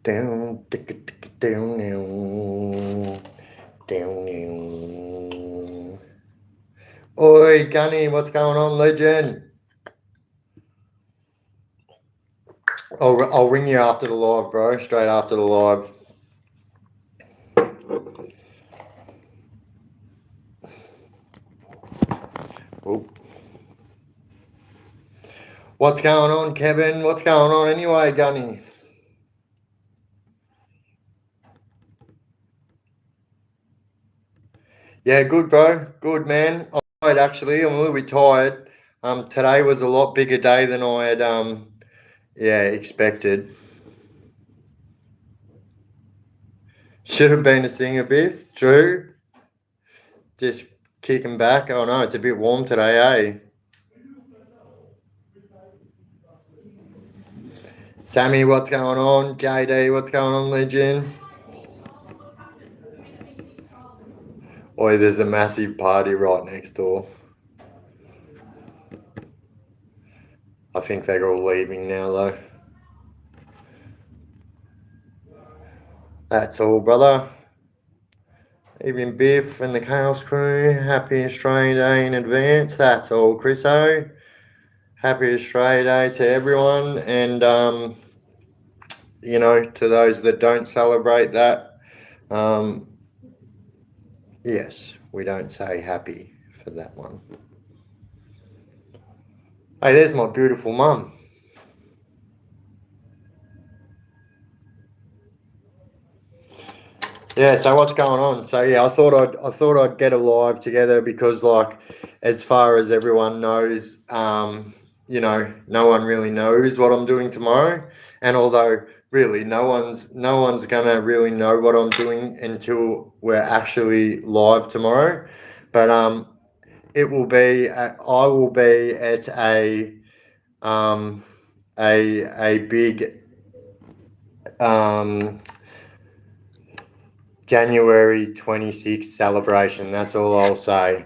Down, down, down, down. Oi, Gunny, what's going on, legend? I'll ring you after the live, bro. Straight after the live. Oh. What's going on, Kevin? What's going on anyway, Gunny? Yeah, good, bro. Good, man. I'm tired, actually. I'm a little bit tired. Today was a lot bigger day than I had, expected. Should have been a singer, Biff. True. Just kicking back. Oh no, it's a bit warm today, eh? Sammy, what's going on? JD, what's going on, legend? Oi, there's a massive party right next door. I think they're all leaving now, though. That's all, brother. Evening, Biff and the Chaos crew. Happy Australia Day in advance. That's all, Chriso. Happy Australia Day to everyone. And, to those that don't celebrate that, yes, we don't say happy for that one. Hey, there's my beautiful mum. Yeah, so what's going on? So yeah, I thought I'd get a live together because, like, as far as everyone knows, no one really knows what I'm doing tomorrow. And although really no one's gonna really know what I'm doing until we're actually live tomorrow. But I will be at a big January 26th celebration. That's all I'll say.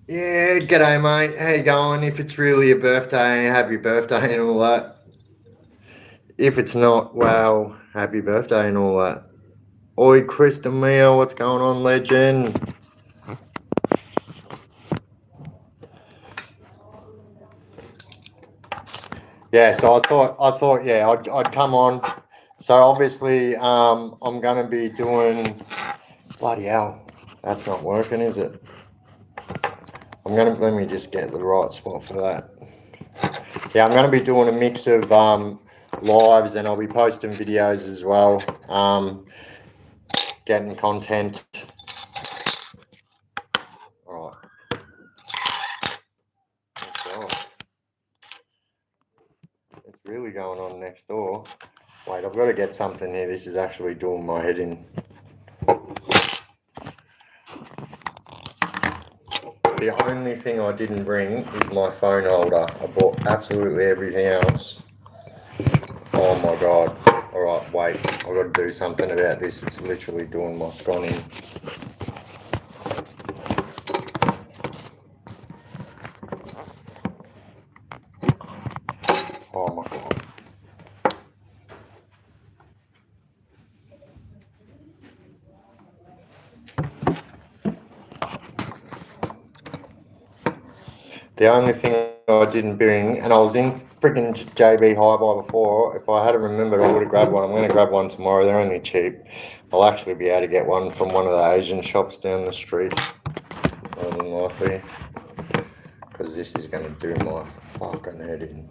Yeah, g'day, mate. How you going? If it's really a birthday, happy birthday and all that. If it's not, well, happy birthday and all that. Oi, Chris DeMille, what's going on, legend? Yeah, so I thought, yeah, I'd come on. So obviously, I'm gonna be doing. Bloody hell, that's not working, is it? Let me just get the right spot for that. Yeah, I'm gonna be doing a mix of lives, and I'll be posting videos as well. Getting content. All right. It's really going on next door. Wait, I've got to get something here. This is actually doing my head in. The only thing I didn't bring is my phone holder. I bought absolutely everything else. Oh my god. Alright, wait. I've got to do something about this. It's literally doing my scon in. Oh my god. The only thing I didn't bring, and I was in freaking JB Hi-Buy before. If I hadn't remembered, I would have grabbed one. I'm going to grab one tomorrow. They're only cheap. I'll actually be able to get one from one of the Asian shops down the street, more than likely, because this is going to do my fucking head in.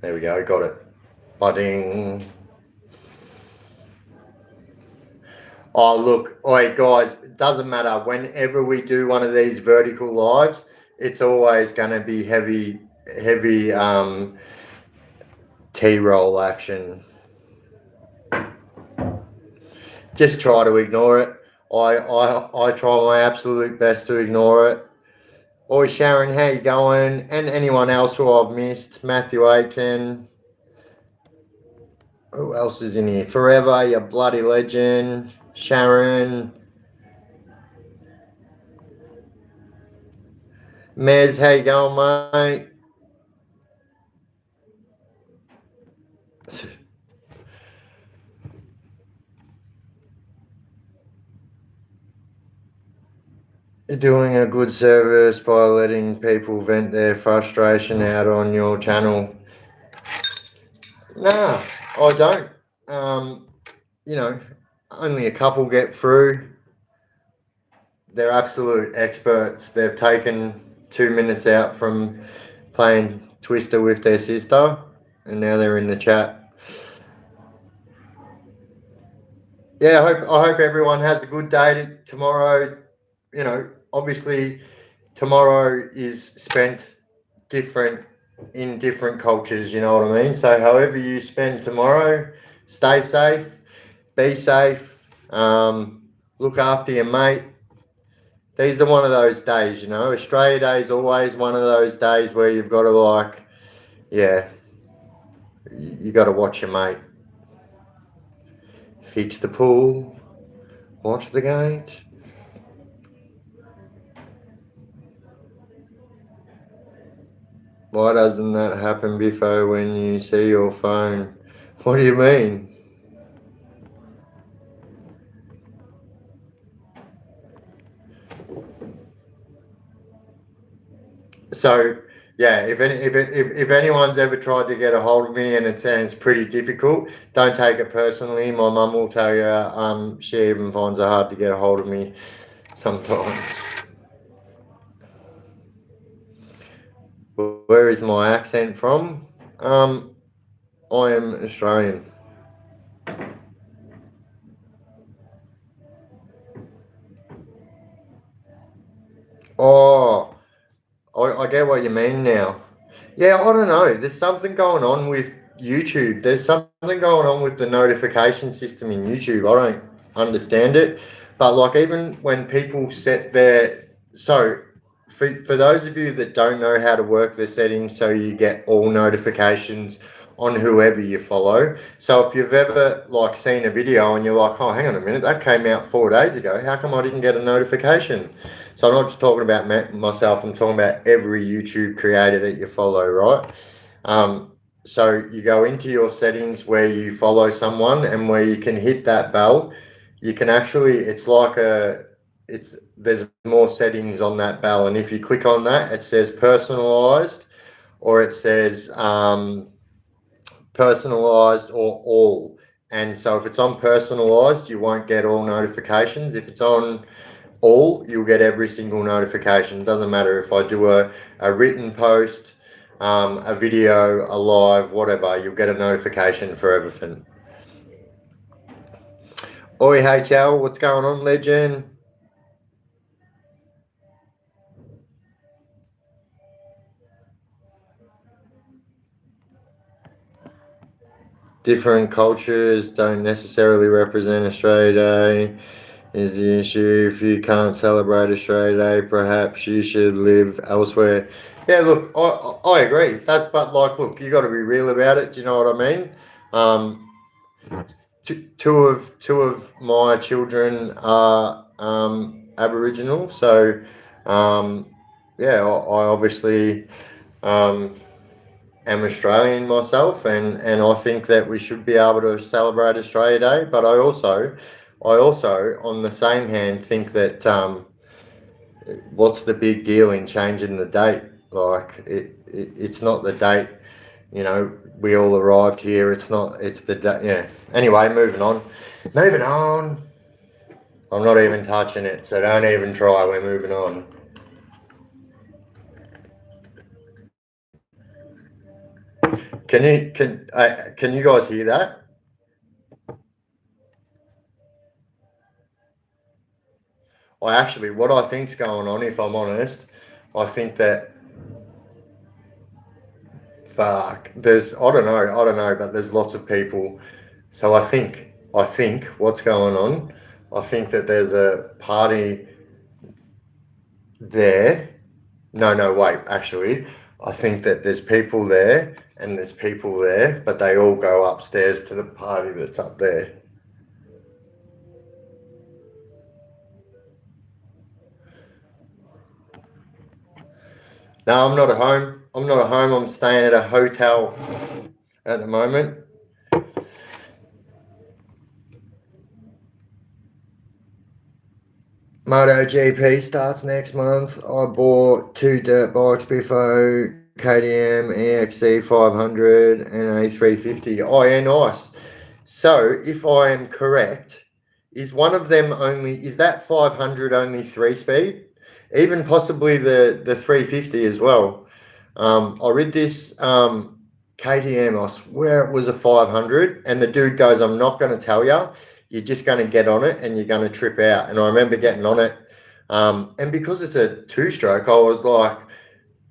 There we go. Got it. Budding. Oh, look. Oi, guys, it doesn't matter. Whenever we do one of these vertical lives, it's always going to be heavy T-roll action. Just try to ignore it. I try my absolute best to ignore it. Oi, Sharon, how you going? And anyone else who I've missed. Matthew Aiken. Who else is in here? Forever, you bloody legend. Sharon. Mez, how you going, mate? You're doing a good service by letting people vent their frustration out on your channel. Nah, I don't. You know, only a couple get through. They're absolute experts. They've taken 2 minutes out from playing Twister with their sister, and now they're in the chat. Yeah, I hope everyone has a good day tomorrow. You know, obviously tomorrow is spent different in different cultures, you know what I mean? So however you spend tomorrow, stay safe, be safe, look after your mate. These are one of those days, you know. Australia Day is always one of those days where you've got to you got to watch your mate. Fix the pool, watch the gate. Why doesn't that happen, Biffo, when you see your phone? What do you mean? So yeah, if anyone's ever tried to get a hold of me and it's pretty difficult, don't take it personally. My mum will tell you, she even finds it hard to get a hold of me sometimes. Where is my accent from? I am Australian. Oh, I get what you mean now. Yeah, I don't know. There's something going on with YouTube. There's something going on with the notification system in YouTube. I don't understand it. But like even when people set their for those of you that don't know how to work the settings so you get all notifications on whoever you follow. So if you've ever like seen a video and you're like, oh, hang on a minute, that came out 4 days ago. How come I didn't get a notification? So I'm not just talking about myself, I'm talking about every YouTube creator that you follow, right? So you go into your settings where you follow someone and where you can hit that bell. You can actually, there's more settings on that bell. And if you click on that, it says personalized or it says personalized or all. And so if it's on personalized, you won't get all notifications. If it's on all, you'll get every single notification. It doesn't matter if I do a written post, a video, a live, whatever, you'll get a notification for everything. Oi, HL, what's going on, legend? Different cultures don't necessarily represent Australia Day. Is the issue. If you can't celebrate Australia Day, perhaps you should live elsewhere. Yeah, look, I agree. But like, look, you got to be real about it. Do you know what I mean? Two of my children are Aboriginal, so yeah, I obviously am Australian myself, and I think that we should be able to celebrate Australia Day. But I also, on the same hand, think that what's the big deal in changing the date? Like it's not the date. You know, we all arrived here. It's not. It's the date. Yeah. Anyway, moving on. Moving on. I'm not even touching it, so don't even try. We're moving on. Can you guys hear that? What I think's going on, if I'm honest, I think that there's I don't know, but there's lots of people. So I think what's going on, I think that there's a party there. No, wait, actually, I think that there's people there and there's people there, but they all go upstairs to the party that's up there. No, I'm not at home. I'm not at home. I'm staying at a hotel at the moment. MotoGP starts next month. I bought 2 dirt bikes, Biffo, KTM, EXC 500 and a 350. Oh yeah, nice. So if I am correct, is one of them only, is that 500 only 3-speed? Even possibly the 350 as well. I read this KTM, I swear it was a 500, and the dude goes, I'm not going to tell you. You're just going to get on it and you're going to trip out. And I remember getting on it. And because it's a 2-stroke, I was like,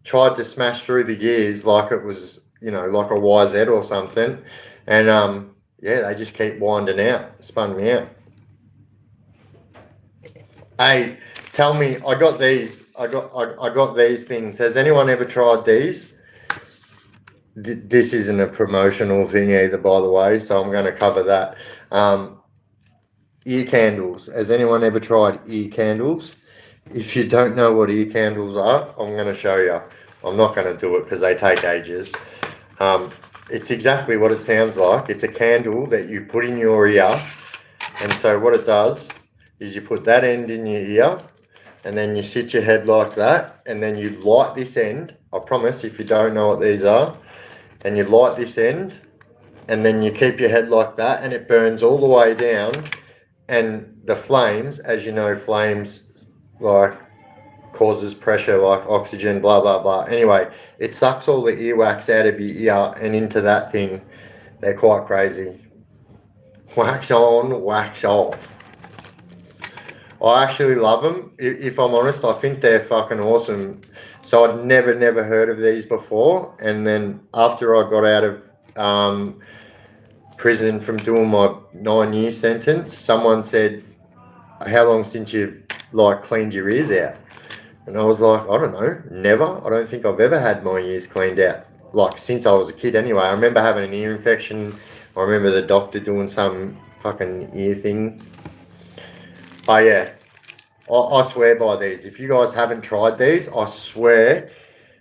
tried to smash through the gears like it was, like a YZ or something. And yeah, they just keep winding out. Spun me out. Hey, tell me, I got these. I got these things. Has anyone ever tried these? This isn't a promotional thing either, by the way, so I'm going to cover that. Ear candles. Has anyone ever tried ear candles? If you don't know what ear candles are, I'm going to show you. I'm not going to do it because they take ages. It's exactly what it sounds like. It's a candle that you put in your ear. And so what it does is you put that end in your ear and then you sit your head like that and then you light this end. I promise, if you don't know what these are, and you light this end and then you keep your head like that and it burns all the way down, and the flames, as you know, flames like causes pressure like oxygen, blah blah blah. Anyway, it sucks all the earwax out of your ear and into that thing. They're quite crazy. Wax on, wax off. I actually love them. If I'm honest, I think they're fucking awesome. So I'd never heard of these before, and then after I got out of prison from doing my 9-year sentence, someone said, how long since you've like cleaned your ears out? And I was like, I don't know, never. I don't think I've ever had my ears cleaned out, like since I was a kid anyway. I remember having an ear infection. I remember the doctor doing some fucking ear thing. Oh yeah, I swear by these. If you guys haven't tried these, I swear,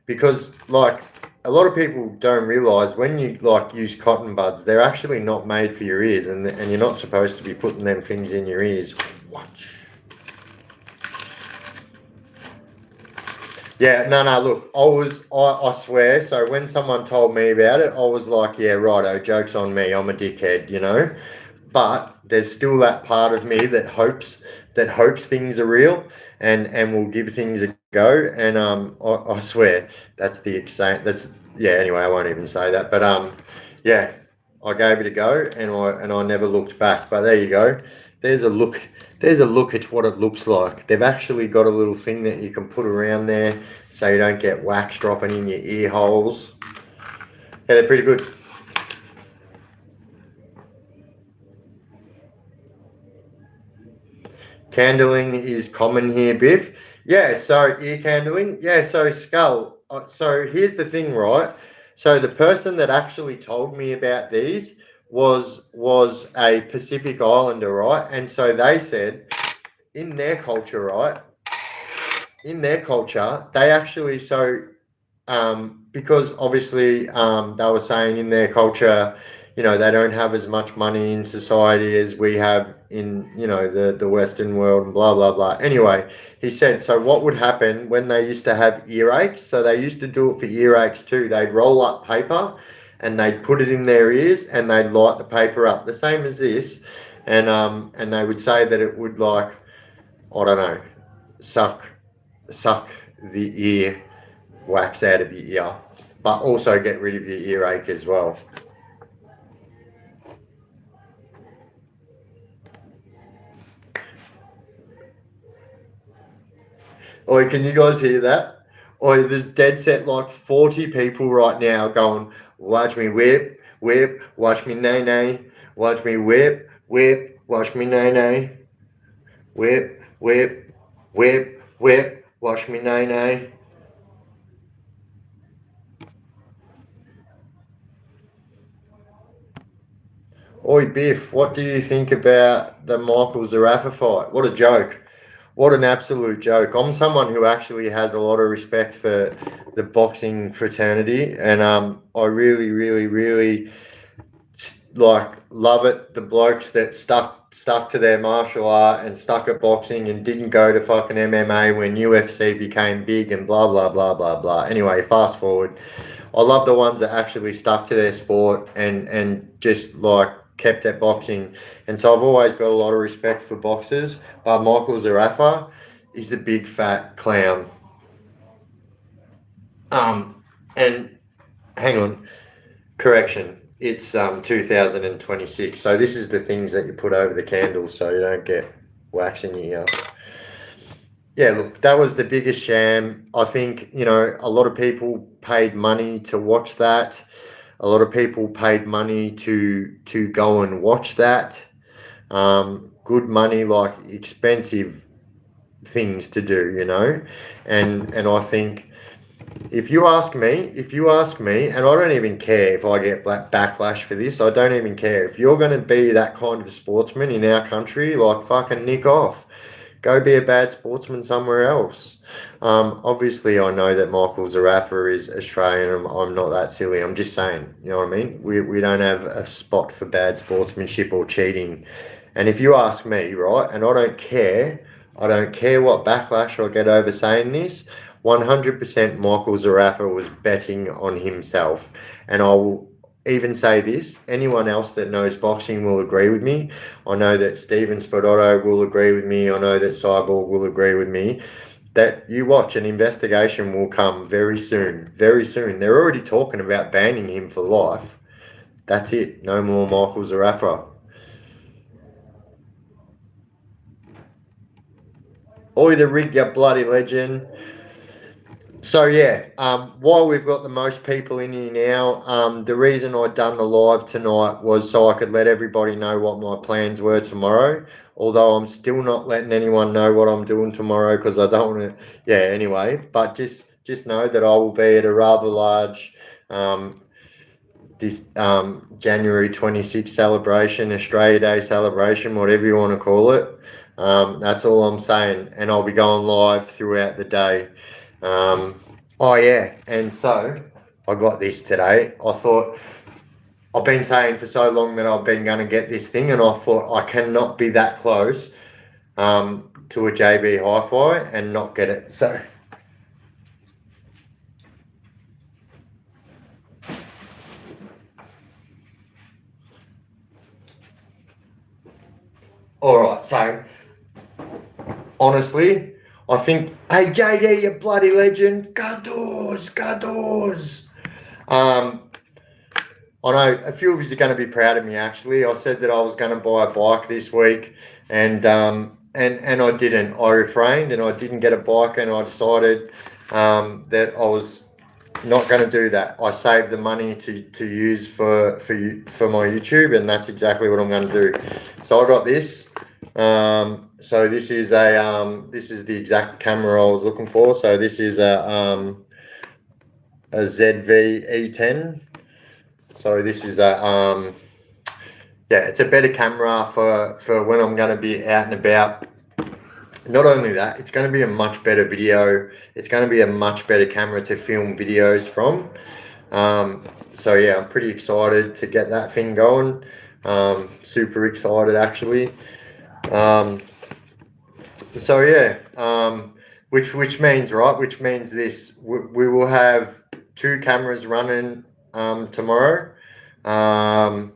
because like a lot of people don't realize when you like use cotton buds, they're actually not made for your ears, and you're not supposed to be putting them things in your ears. Watch. Yeah, no, look, I swear, so when someone told me about it, I was like, yeah, righto, joke's on me, I'm a dickhead. But there's still that part of me that hopes things are real and will give things a go. And I swear that's anyway, I won't even say that. But yeah, I gave it a go and I never looked back. But there you go. There's a look at what it looks like. They've actually got a little thing that you can put around there so you don't get wax dropping in your ear holes. Yeah, they're pretty good. Candling is common here, Biff. Yeah, so ear candling. Yeah, so skull. So here's the thing, right? So the person that actually told me about these was a Pacific Islander, right? And so they said in their culture, right? In their culture, they actually because obviously they were saying in their culture, they don't have as much money in society as we have in, the Western world and blah, blah, blah. Anyway, he said, so what would happen when they used to have earaches? So they used to do it for earaches too. They'd roll up paper and they'd put it in their ears and they'd light the paper up, the same as this. And they would say that it would like, I don't know, suck the ear wax out of your ear, but also get rid of your earache as well. Oi, can you guys hear that? Oi, there's dead set like 40 people right now going, watch me whip, whip, watch me nay nay, watch me whip, whip, watch me nay nay, whip, whip, whip, whip, watch me nay nay. Oi, Biff, what do you think about the Michael Zarafa fight? What a joke. What an absolute joke. I'm someone who actually has a lot of respect for the boxing fraternity, and I really, really, really like love it. The blokes that stuck to their martial art and stuck at boxing and didn't go to fucking MMA when UFC became big and blah blah blah blah blah. Anyway, fast forward. I love the ones that actually stuck to their sport and just like kept at boxing. And so I've always got a lot of respect for boxers. Michael Zarafa is a big fat clown. And hang on, correction. It's 2026. So this is the things that you put over the candles so you don't get wax in your ear. Yeah, look, that was the biggest sham. I think, a lot of people paid money to watch that. A lot of people paid money to go and watch that. Good money, like expensive things to do, and I think if you ask me, and I don't even care if I get backlash for this. I don't even care if you're going to be that kind of sportsman in our country. Like fucking nick off. Go be a bad sportsman somewhere else. Obviously, I know that Michael Zarafa is Australian. I'm not that silly. I'm just saying, you know what I mean? We don't have a spot for bad sportsmanship or cheating. And if you ask me, right, and I don't care what backlash I get over saying this, 100% Michael Zarafa was betting on himself. And I will even say this, anyone else that knows boxing will agree with me. I know that Steven Spadotto will agree with me. I know that Cyborg will agree with me. That you watch, an investigation will come very soon. Very soon. They're already talking about banning him for life. That's it. No more Michael Zarafa. Oi, the rig, you bloody legend. So yeah, while we've got the most people in here now, the reason I done the live tonight was so I could let everybody know what my plans were tomorrow. Although I'm still not letting anyone know what I'm doing tomorrow because I don't want to. Yeah. Anyway, but just know that I will be at a rather large this January 26th celebration, Australia Day celebration, whatever you want to call it. That's all I'm saying, and I'll be going live throughout the day. Oh yeah, and so I got this today. I thought I've been saying for so long that I've been going to get this thing, and I thought I cannot be that close to a JB Hi-Fi and not get it. So all right, so honestly, I think, hey JD, you bloody legend, Gadoors. I know a few of you are going to be proud of me. Actually, I said that I was going to buy a bike this week, and I didn't. I refrained, and I didn't get a bike, and I decided that I was not going to do that. I saved the money to use for my YouTube, and that's exactly what I'm going to do. So I got this. So this is this is the exact camera I was looking for. So this is a ZV E10. So this is a it's a better camera for when I'm going to be out and about. Not only that, it's going to be a much better video. It's going to be a much better camera to film videos from. So yeah, I'm pretty excited to get that thing going. Super excited actually. So yeah, which means, right? Which means this: we will have two cameras running tomorrow. Now,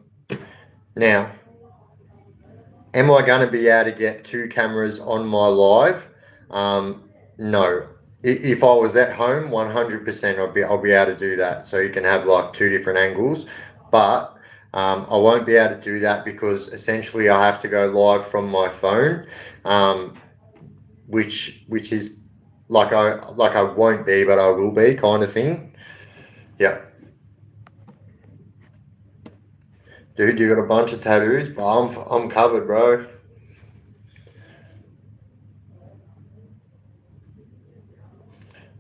am I going to be able to get two cameras on my live? No. If I was at home, 100% I'll be able to do that. So you can have like two different angles, but I won't be able to do that because essentially I have to go live from my phone, which is like I won't be, but I will be kind of thing. Yeah. Dude, you got a bunch of tattoos, but I'm covered, bro.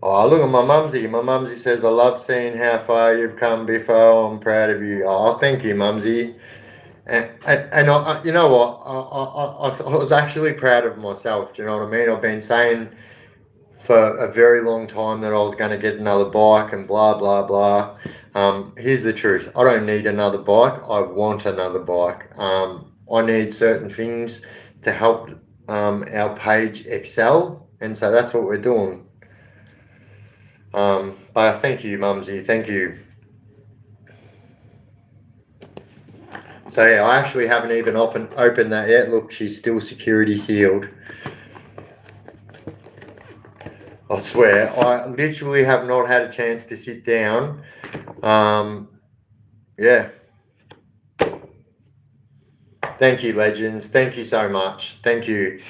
Oh, look at my mumsy. My mumsy says, I love seeing how far you've come, Biffo. I'm proud of you. Oh, thank you, mumsy. And you know what? I was actually proud of myself. Do you know what I mean? I've been saying for a very long time that I was going to get another bike and blah, blah, blah. Here's the truth. I don't need another bike. I want another bike. I need certain things to help our page excel. And so that's what we're doing. But thank you, Mumsy. Thank you. So yeah, I actually haven't even opened that yet. Look, she's still security sealed. I swear, I literally have not had a chance to sit down. Yeah. Thank you, legends. Thank you so much. Thank you.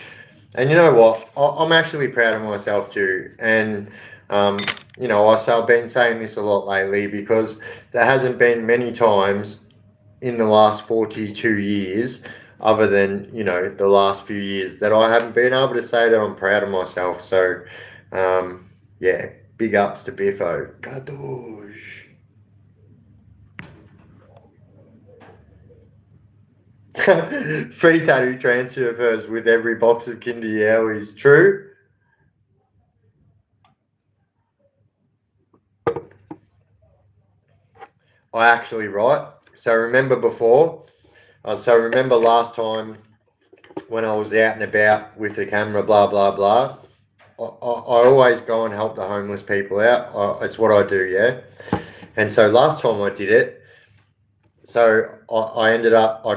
And you know what? I'm actually proud of myself too. And I've been saying this a lot lately because there hasn't been many times in the last 42 years, other than, the last few years, that I haven't been able to say that I'm proud of myself. So, yeah, big ups to Biffo. Gadoosh. Free tattoo transfers with every box of Kinder Yowies. True. I actually, right. So remember last time when I was out and about with the camera, blah, blah, blah. I always go and help the homeless people out. It's what I do, yeah. And so last time I did it, so I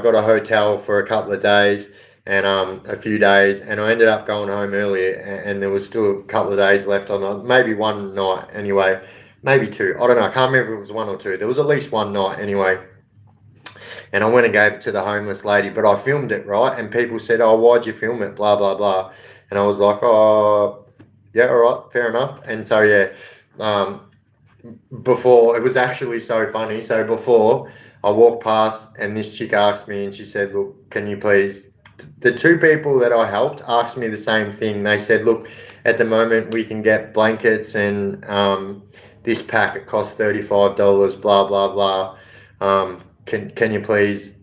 got a hotel for a couple of days and a few days, and I ended up going home earlier, and there was still a couple of days left on, maybe one night anyway, maybe two. I don't know. I can't remember if it was one or two. There was at least one night anyway. And I went and gave it to the homeless lady, but I filmed it, right? And people said, "Oh, why'd you film it?" Blah, blah, blah. And I was like, "Oh, yeah, all right, fair enough." And so, yeah, before, it was actually so funny. So before I walked past and this chick asked me, and she said, "Look, can you please," the two people that I helped asked me the same thing. They said, "Look, at the moment we can get blankets and this packet costs $35, blah, blah, blah. Can you please,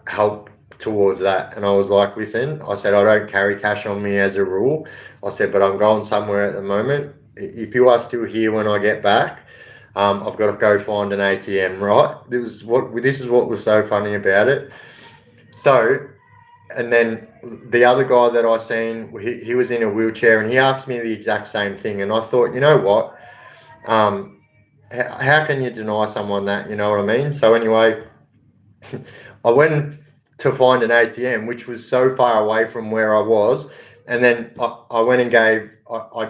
help towards that?" And I was like, "Listen," I said, "I don't carry cash on me as a rule." I said, "But I'm going somewhere at the moment. If you are still here when I get back, I've got to go find an ATM," right? This is what was so funny about it. So, and then the other guy that I seen, he was in a wheelchair, and he asked me the exact same thing. And I thought, you know what? How can you deny someone that? You know what I mean? So anyway, I went to find an ATM, which was so far away from where I was. And then I went and I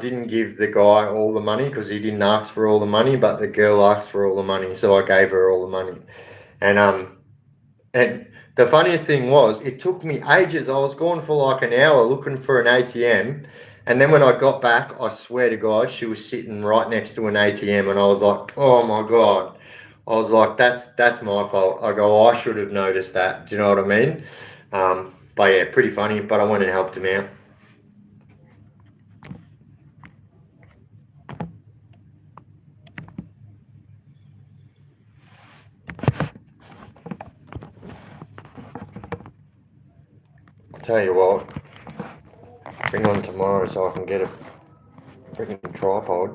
didn't give the guy all the money because he didn't ask for all the money, but the girl asked for all the money. So I gave her all the money. And the funniest thing was, it took me ages. I was gone for like an hour looking for an ATM. And then when I got back, I swear to God, she was sitting right next to an ATM. And I was like, oh my God. I was like, that's my fault. I go, I should have noticed that. Do you know what I mean? But yeah, pretty funny. But I went and helped him out. I'll tell you what, bring on tomorrow so I can get a freaking tripod.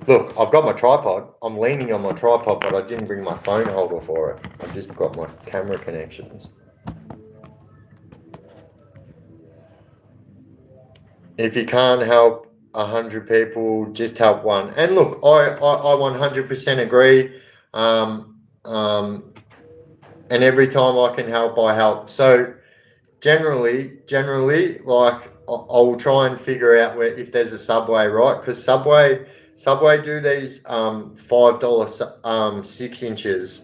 Look, I've got my tripod. I'm leaning on my tripod, but I didn't bring my phone holder for it. I've just got my camera connections. If you can't help 100 people, just help one. And look, I 100% agree. And every time I can help, I help. So generally, like I will try and figure out where, if there's a Subway, right? Because Subway do these $5 6 inches,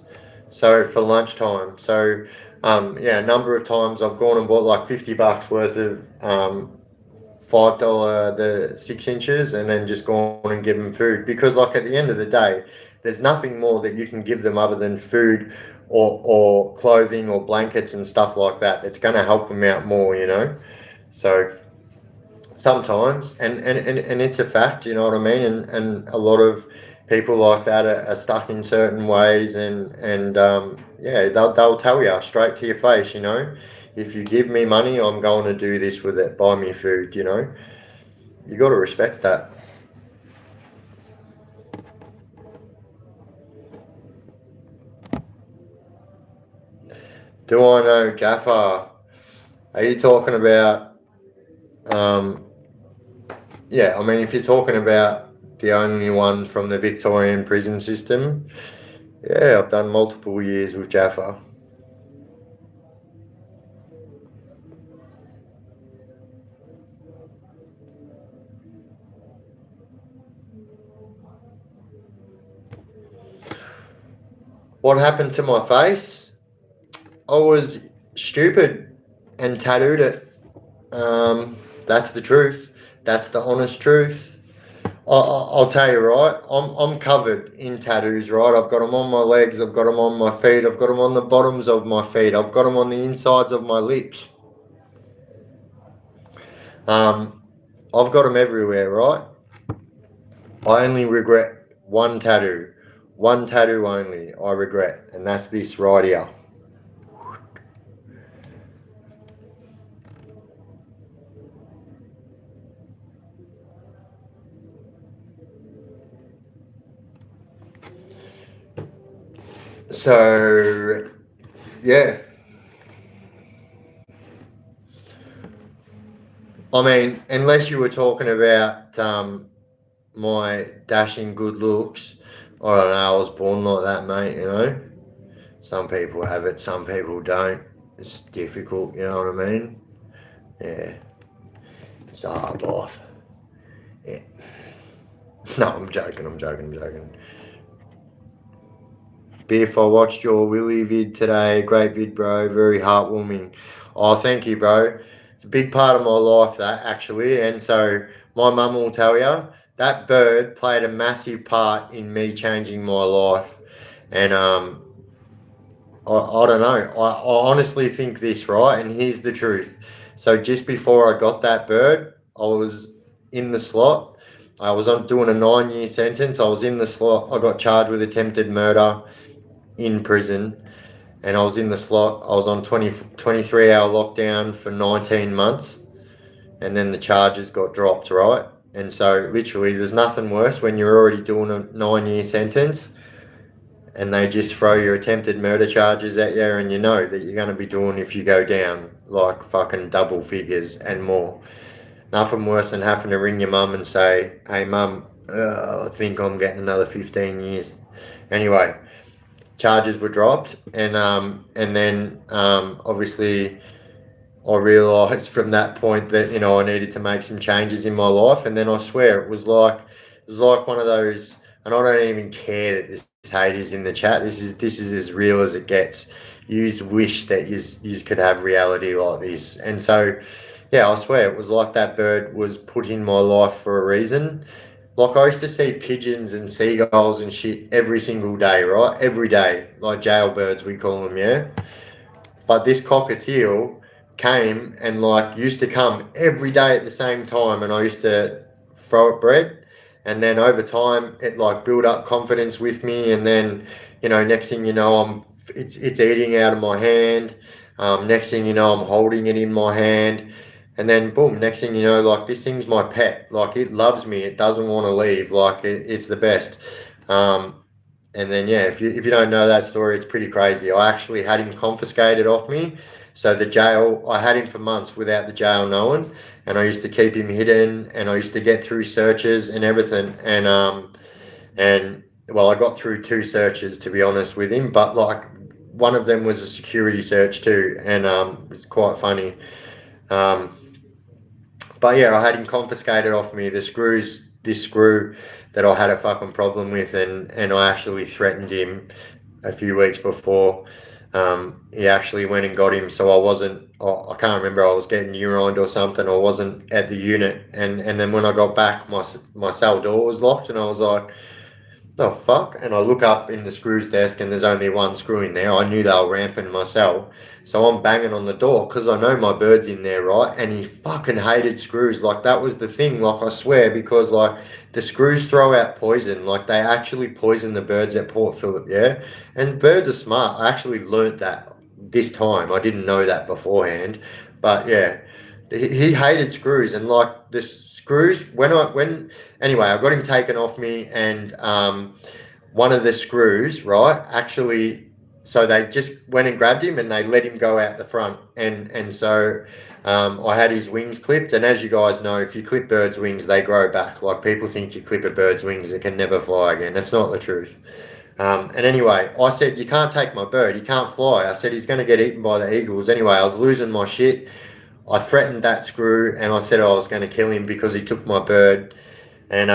so for lunchtime. So a number of times I've gone and bought like $50 worth of $5 the 6 inches, and then just gone and give them food, because like at the end of the day, there's nothing more that you can give them other than food or clothing or blankets and stuff like that that's going to help them out more, so sometimes, and it's a fact, you know what I mean, and a lot of people like that are stuck in certain ways, and yeah, they'll tell you straight to your face, you know, if you give me money, I'm going to do this with it. Buy me food, you know. You got to respect that. Do I know Jaffa? Are you talking about? Um, yeah, I mean, if you're talking about the only one from the Victorian prison system, yeah, I've done multiple years with Jaffa. What happened to my face? I was stupid and tattooed it. That's the truth. That's the honest truth. I'll tell you, right? I'm covered in tattoos, right? I've got them on my legs. I've got them on my feet. I've got them on the bottoms of my feet. I've got them on the insides of my lips. I've got them everywhere, right? I only regret one tattoo. One tattoo only I regret, and that's this right here. So, yeah. I mean, unless you were talking about my dashing good looks, I don't know, I was born like that, mate, you know? Some people have it, some people don't. It's difficult, you know what I mean? Yeah. It's a hard life. Yeah. No, I'm joking. Biff, I watched your Willy vid today. Great vid, bro. Very heartwarming. Oh, thank you, bro. It's a big part of my life, that, actually. And so my mum will tell you that bird played a massive part in me changing my life. And I don't know. I honestly think this, right? And here's the truth. So just before I got that bird, I was in the slot. I was on doing a 9-year sentence. I was in the slot. I got charged with attempted murder in prison, and I was in the slot. I was on 23-hour lockdown for 19 months, and then the charges got dropped, right? And so literally there's nothing worse when you're already doing a 9-year sentence and they just throw your attempted murder charges at you, and you know that you're going to be doing, if you go down, like fucking double figures and more. Nothing worse than having to ring your mum and say, hey mum, I think I'm getting another 15 years. Anyway, charges were dropped, and then obviously I realised from that point that, you know, I needed to make some changes in my life. And then I swear it was like one of those, and I don't even care that there's haters in the chat. This is as real as it gets. You wish that you could have reality like this. And so, yeah, I swear it was like that bird was put in my life for a reason. Like, I used to see pigeons and seagulls and shit every single day, right? Every day, like jailbirds we call them, yeah? But this cockatiel came and like used to come every day at the same time, and I used to throw it bread, and then over time it like built up confidence with me, and then, you know, next thing you know, it's eating out of my hand. Next thing you know, I'm holding it in my hand, and then boom, next thing you know, like, this thing's my pet. Like, it loves me. It doesn't want to leave. Like, it's the best. And then, yeah, if you don't know that story, it's pretty crazy. I actually had him confiscated off me. So the jail, I had him for months without the jail knowing, and I used to keep him hidden, and I used to get through searches and everything. And well, I got through 2 searches, to be honest with him, but like one of them was a security search too, and it's quite funny. But yeah, I had him confiscated off me. This screw that I had a fucking problem with, and I actually threatened him a few weeks before. He actually went and got him, so I can't remember, I was getting urined or something. I wasn't at the unit, and then when I got back, my cell door was locked, and I was like, the fuck? And I look up in the screws desk and there's only one screw in there. I knew they were ramping my cell. So I'm banging on the door because I know my bird's in there, right? And he fucking hated screws. Like, that was the thing, like, I swear, because, like, the screws throw out poison. Like, they actually poison the birds at Port Phillip, yeah? And birds are smart. I actually learnt that this time. I didn't know that beforehand. But, yeah, he hated screws. And, like, the screws, anyway, I got him taken off me, and one of the screws, right, actually, so they just went and grabbed him and they let him go out the front, and so I had his wings clipped. And as you guys know, if you clip birds' wings, they grow back. Like, people think you clip a bird's wings, it can never fly again. That's not the truth. And anyway, I said, you can't take my bird, he can't fly. I said, he's going to get eaten by the eagles. Anyway, I was losing my shit. I threatened that screw and I said I was going to kill him because he took my bird. And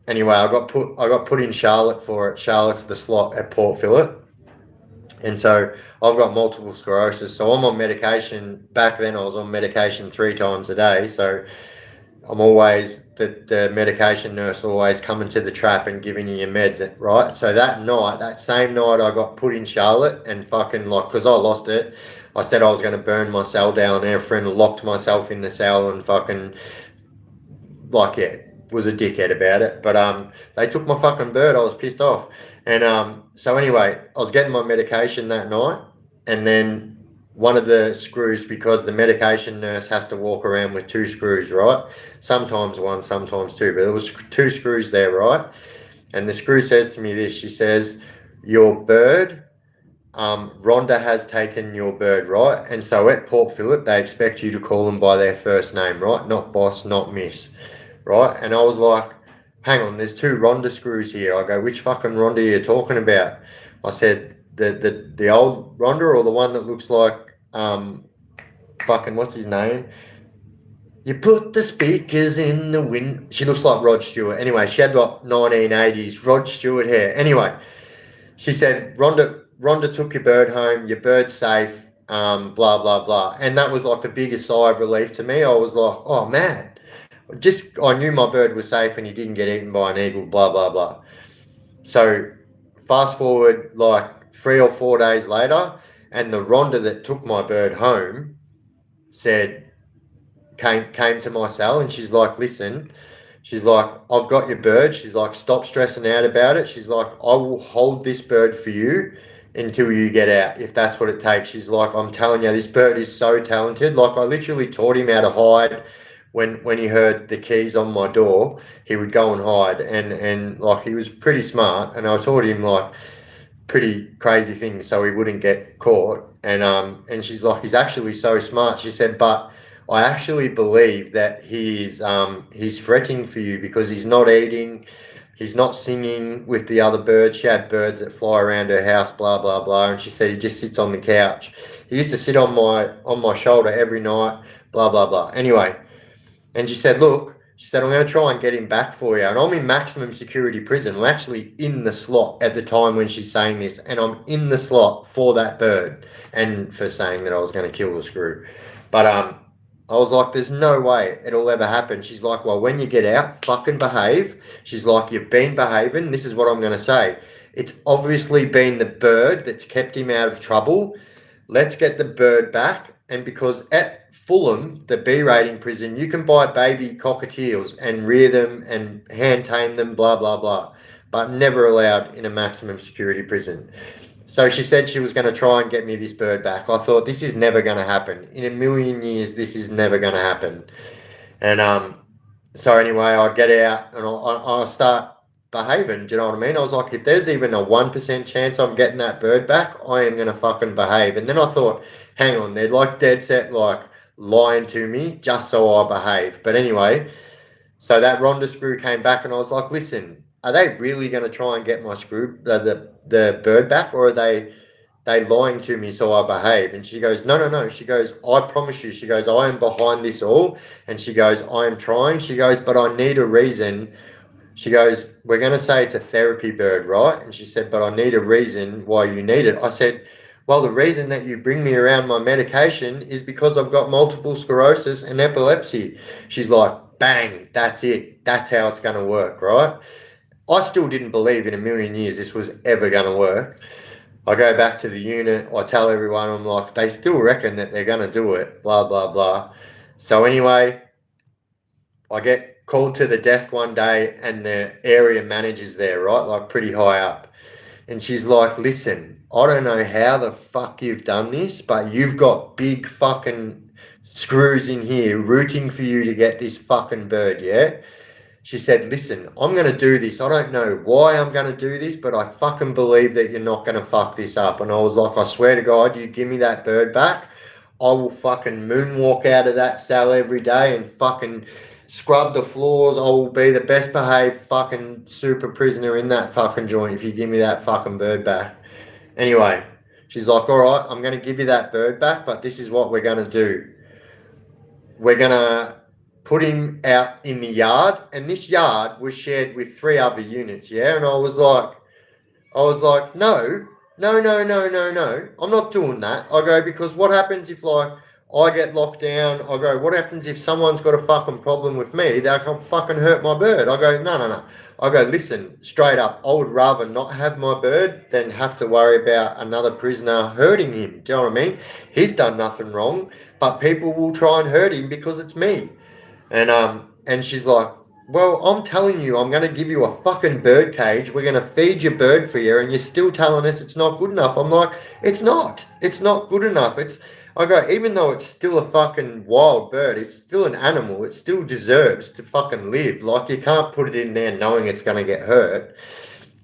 anyway, I got put in Charlotte for it. Charlotte's the slot at Port Phillip. And so I've got multiple sclerosis. So I'm on medication. Back then I was on medication 3 times a day. So I'm always, the medication nurse always coming to the trap and giving you your meds, right? So that same night I got put in Charlotte and fucking, like, because I lost it, I said I was going to burn my cell down. And a friend locked myself in the cell and fucking, like, yeah, was a dickhead about it. But they took my fucking bird. I was pissed off. And so anyway, I was getting my medication that night, and then one of the screws, because the medication nurse has to walk around with 2 screws, right? Sometimes 1, sometimes 2, but there was 2 screws there, right? And the screw says to me this, she says, your bird, Rhonda has taken your bird, right? And so at Port Phillip, they expect you to call them by their first name, right? Not boss, not miss, right? And I was like, hang on, there's 2 Rhonda screws here. I go, which fucking Rhonda are you talking about? I said, the old Rhonda, or the one that looks like, fucking, what's his name? You put the speakers in the wind. She looks like Rod Stewart. Anyway, she had like 1980s Rod Stewart hair. Anyway, she said, Rhonda took your bird home. Your bird's safe. Blah, blah, blah. And that was like the biggest sigh of relief to me. I was like, oh, man. I knew my bird was safe and he didn't get eaten by an eagle, blah, blah, blah. So fast forward like 3 or 4 days later, and the Rhonda that took my bird home came to my cell, and she's like, listen, she's like, I've got your bird. She's like, stop stressing out about it. She's like, I will hold this bird for you until you get out, if that's what it takes. She's like, I'm telling you, this bird is so talented. Like, I literally taught him how to hide. When he heard the keys on my door, he would go and hide, and like, he was pretty smart, and I taught him like pretty crazy things so he wouldn't get caught. And she's like, he's actually so smart. She said, but I actually believe that he's fretting for you because he's not eating, he's not singing with the other birds. She had birds that fly around her house, blah, blah, blah. And she said he just sits on the couch. He used to sit on my shoulder every night, blah, blah, blah. Anyway, and she said, look, I'm going to try and get him back for you. And I'm in maximum security prison. I'm actually in the slot at the time when she's saying this. And I'm in the slot for that bird and for saying that I was going to kill the screw. But I was like, there's no way it'll ever happen. She's like, well, when you get out, fucking behave. She's like, you've been behaving. This is what I'm going to say. It's obviously been the bird that's kept him out of trouble. Let's get the bird back. And because at Fulham, the B rating prison, you can buy baby cockatiels and rear them and hand tame them, blah, blah, blah, but never allowed in a maximum security prison. So she said she was going to try and get me this bird back. I thought, this is never going to happen. In a million years, this is never going to happen. And so anyway, I get out and I start behaving. Do you know what I mean? I was like, if there's even a 1% chance I'm getting that bird back, I am going to fucking behave. And then I thought, hang on, they're like dead set, like lying to me just so I behave. But anyway, so that Rhonda screw came back and I was like, listen, are they really going to try and get my screw, the bird back, or are they lying to me so I behave? And she goes, no. She goes, I promise you. She goes, I am behind this all. And she goes, I am trying. She goes, but I need a reason. She goes, we're going to say it's a therapy bird, right? And she said, but I need a reason why you need it. I said, well, the reason that you bring me around my medication is because I've got multiple sclerosis and epilepsy. She's like, bang, that's it. That's how it's going to work, right? I still didn't believe in a million years this was ever going to work. I go back to the unit. I tell everyone, I'm like, they still reckon that they're going to do it, blah, blah, blah. So anyway, I get called to the desk one day and the area manager's there, right? Like pretty high up. And she's like, listen, I don't know how the fuck you've done this, but you've got big fucking screws in here rooting for you to get this fucking bird, yeah? She said, listen, I'm going to do this. I don't know why I'm going to do this, but I fucking believe that you're not going to fuck this up. And I was like, I swear to God, you give me that bird back, I will fucking moonwalk out of that cell every day and fucking scrub the floors. I will be the best behaved fucking super prisoner in that fucking joint if you give me that fucking bird back. Anyway, she's like, all right, I'm going to give you that bird back, but this is what we're going to do. We're going to put him out in the yard, and this yard was shared with 3 other units, yeah? And I was like, no, I'm not doing that. I go, because what happens if, like, I get locked down? I go, what happens if someone's got a fucking problem with me? They can fucking hurt my bird. I go, no. I go, listen, straight up, I would rather not have my bird than have to worry about another prisoner hurting him. Do you know what I mean? He's done nothing wrong, but people will try and hurt him because it's me. And she's like, well, I'm telling you, I'm going to give you a fucking bird cage. We're going to feed your bird for you, and you're still telling us it's not good enough. I'm like, it's not good enough. I go, even though it's still a fucking wild bird, it's still an animal. It still deserves to fucking live. Like, you can't put it in there knowing it's going to get hurt.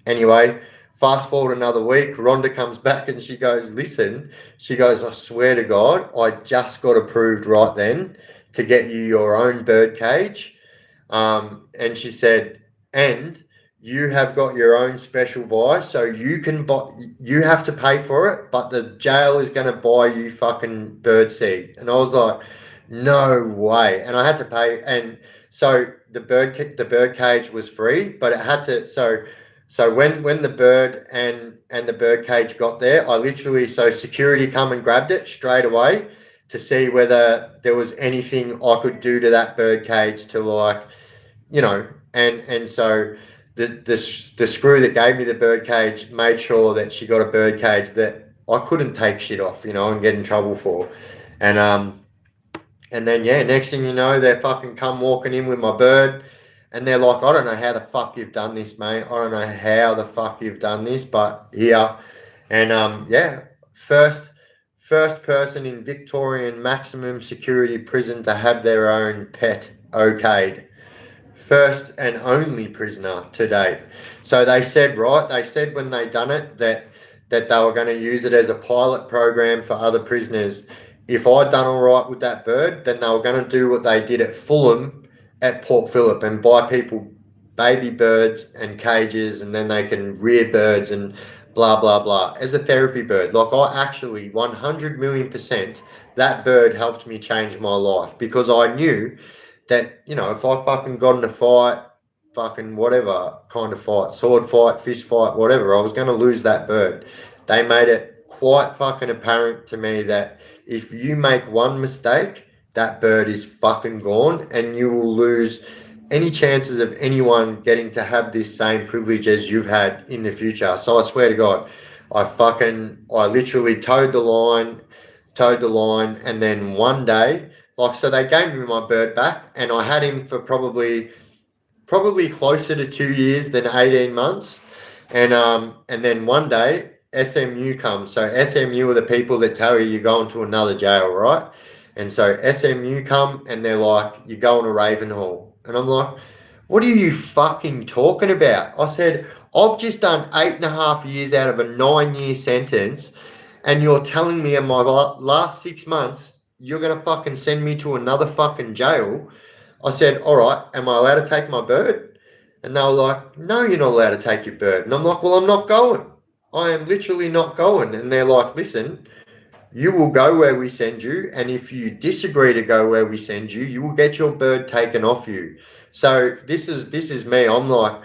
Anyway, fast forward another week, Rhonda comes back and she goes, listen, she goes, I swear to God, I just got approved right then to get you your own bird cage. And she said, and you have got your own special buy, so you can buy, you have to pay for it, but the jail is going to buy you fucking bird seed. And I was like, no way. And I had to pay. And so the bird cage was free, but it had to, so when the bird and the bird cage got there, I literally, so security come and grabbed it straight away to see whether there was anything I could do to that bird cage to, like, you know, and so the screw that gave me the bird cage made sure that she got a bird cage that I couldn't take shit off, you know, and get in trouble for. And then, yeah, next thing you know, they're fucking come walking in with my bird, and they're like, I don't know how the fuck you've done this, mate. I don't know how the fuck you've done this, but here. And yeah, first person in Victorian maximum security prison to have their own pet okayed. First and only prisoner to date. So they said, right, they said when they done it that they were going to use it as a pilot program for other prisoners. If I'd done all right with that bird, then they were going to do what they did at Fulham at Port Phillip and buy people baby birds and cages, and then they can rear birds and blah, blah, blah, as a therapy bird. Like, I actually 100 million%, that bird helped me change my life, because I knew that, you know, if I fucking got in a fight, fucking whatever kind of fight, sword fight, fist fight, whatever, I was going to lose that bird. They made it quite fucking apparent to me that if you make one mistake, that bird is fucking gone, and you will lose any chances of anyone getting to have this same privilege as you've had in the future. So I swear to God, I literally towed the line, and then one day, like, so they gave me my bird back, and I had him for probably closer to 2 years than 18 months. And then one day SMU comes. So SMU are the people that tell you you're going to another jail, right? And so SMU come and they're like, you're going to Ravenhall. And I'm like, what are you fucking talking about? I said, I've just done 8.5 years out of a 9-year sentence, and you're telling me in my last 6 months, you're going to fucking send me to another fucking jail? I said, all right, am I allowed to take my bird? And they were like, no, you're not allowed to take your bird. And I'm like, well, I'm not going. I am literally not going. And they're like, listen, you will go where we send you, and if you disagree to go where we send you, you will get your bird taken off you. So this is me. I'm like,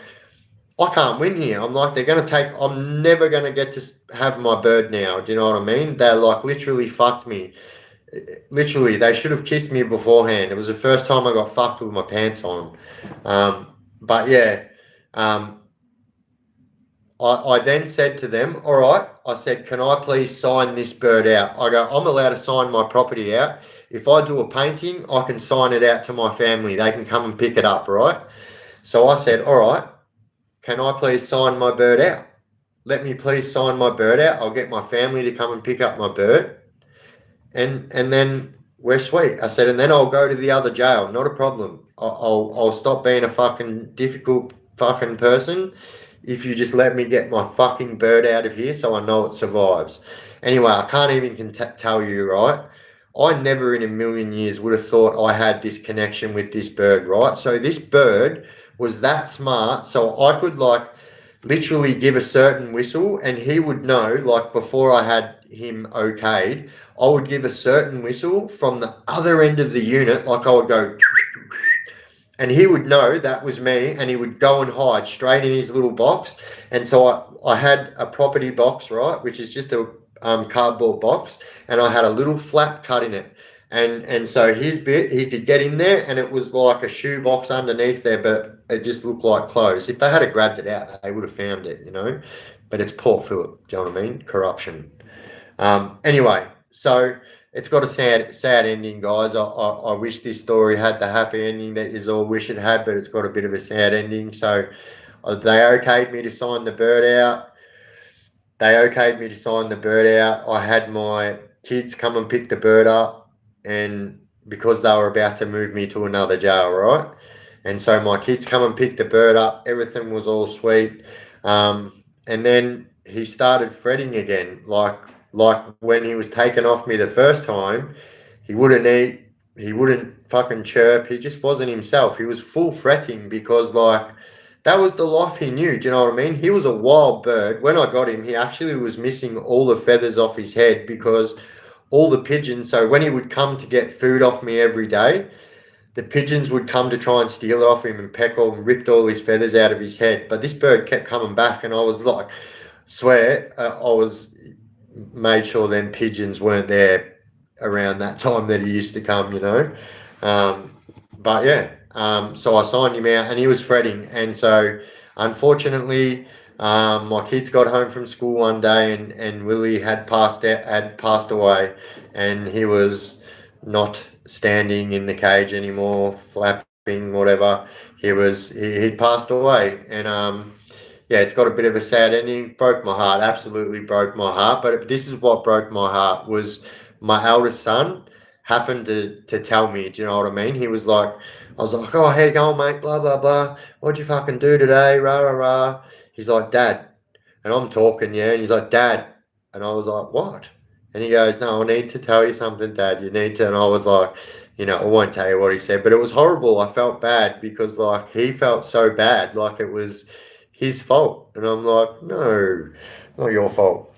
I can't win here. I'm like, I'm never going to get to have my bird now. Do you know what I mean? They're like literally fucked me. Literally, they should have kissed me beforehand. It was the first time I got fucked with my pants on. But yeah, I then said to them, all right, I said, can I please sign this bird out? I go, I'm allowed to sign my property out. If I do a painting, I can sign it out to my family. They can come and pick it up, right? So I said, all right, can I please sign my bird out? Let me please sign my bird out. I'll get my family to come and pick up my bird. And then we're sweet. I said, and then I'll go to the other jail. Not a problem. I'll stop being a fucking difficult fucking person if you just let me get my fucking bird out of here so I know it survives. Anyway, I can't even tell you, right? I never in a million years would have thought I had this connection with this bird, right? So this bird was that smart, so I could like literally give a certain whistle and he would know, like before I had him okayed, I would give a certain whistle from the other end of the unit, like I would go, and he would know that was me and he would go and hide straight in his little box. And so I had a property box, right, which is just a cardboard box, and I had a little flap cut in it. And so his bit, he could get in there and it was like a shoe box underneath there, but it just looked like clothes. If they had grabbed it out, they would have found it, you know. But it's Port Phillip, do you know what I mean? Corruption. Anyway, so it's got a sad ending, guys. I wish this story had the happy ending that you all wish it had, but it's got a bit of a sad ending. So they okayed me to sign the bird out. I had my kids come and pick the bird up, and because they were about to move me to another jail, right? And so my kids come and pick the bird up. Everything was all sweet. And then he started fretting again, like when he was taken off me the first time. He wouldn't eat. He wouldn't fucking chirp. He just wasn't himself. He was full fretting because like that was the life he knew. Do you know what I mean? He was a wild bird. When I got him, he actually was missing all the feathers off his head because all the pigeons. So when he would come to get food off me every day, the pigeons would come to try and steal it off him and peck all and ripped all his feathers out of his head. But this bird kept coming back, and I was like, swear, I was made sure then pigeons weren't there around that time that he used to come, you know. But yeah, so I signed him out, and he was fretting, and so unfortunately, my kids got home from school one day, and Willie had passed away, and he was not standing in the cage anymore, flapping, whatever. He'd passed away, and yeah, it's got a bit of a sad ending. Broke my heart, absolutely broke my heart. But this is what broke my heart was my eldest son happened to tell me. Do you know what I mean? He was like, I was like, oh, how you going, mate? Blah blah blah. What'd you fucking do today? Rah rah rah. He's like, Dad, and I'm talking, yeah, and he's like, Dad, and I was like, what? And he goes, no, I need to tell you something, Dad. You need to. And I was like, you know, I won't tell you what he said, but it was horrible. I felt bad because like he felt so bad, like it was his fault. And I'm like, no, not your fault.